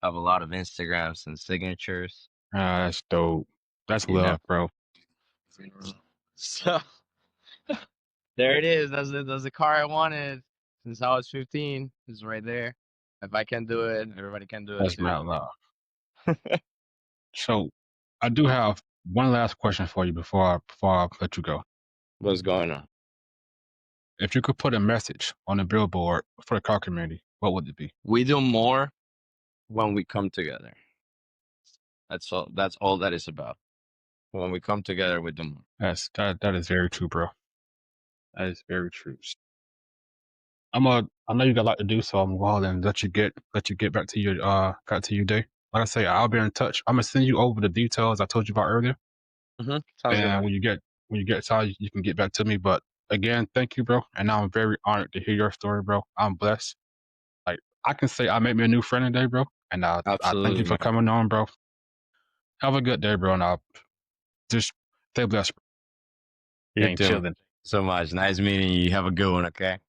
I have a lot of Instagrams and signatures. Ah, that's dope. That's Yeah. love, bro. So there it is. That's the car I wanted since I was 15. It's right there. If I can do it, everybody can do it That's too. mad love. So I do have one last question for you before I let you go. What's going on? If you could put a message on a billboard for the car community, what would it be? We do more when we come together. That's all. That's all that is about. When we come together, we do more. That is very true, bro. That is very true. I know you got a lot to do, so I'm going and let you get back to your day. Like I say, I'll be in touch. I'm gonna send you over the details I told you about earlier. Sounds good, And man. when you get tired, you can get back to me. But again, thank you, bro. And I'm very honored to hear your story, bro. I'm blessed. Like I can say I made me a new friend today, bro. And I thank you Absolutely, for man. coming on, bro. Have a good day, bro. And I'll just stay blessed. You Gang too, man. chilling. So much. Nice meeting you. Have a good one, okay?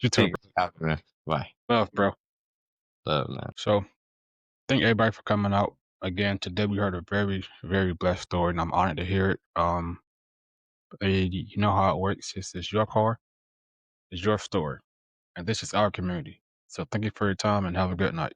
You too, Take bro. care, man. Bye. Love, bro. Love, man. So thank everybody for coming out. Again, today we heard a very, very blessed story, and I'm honored to hear it. You know how it works. It's your car, it's your story, and this is our community. So thank you for your time, and have a good night.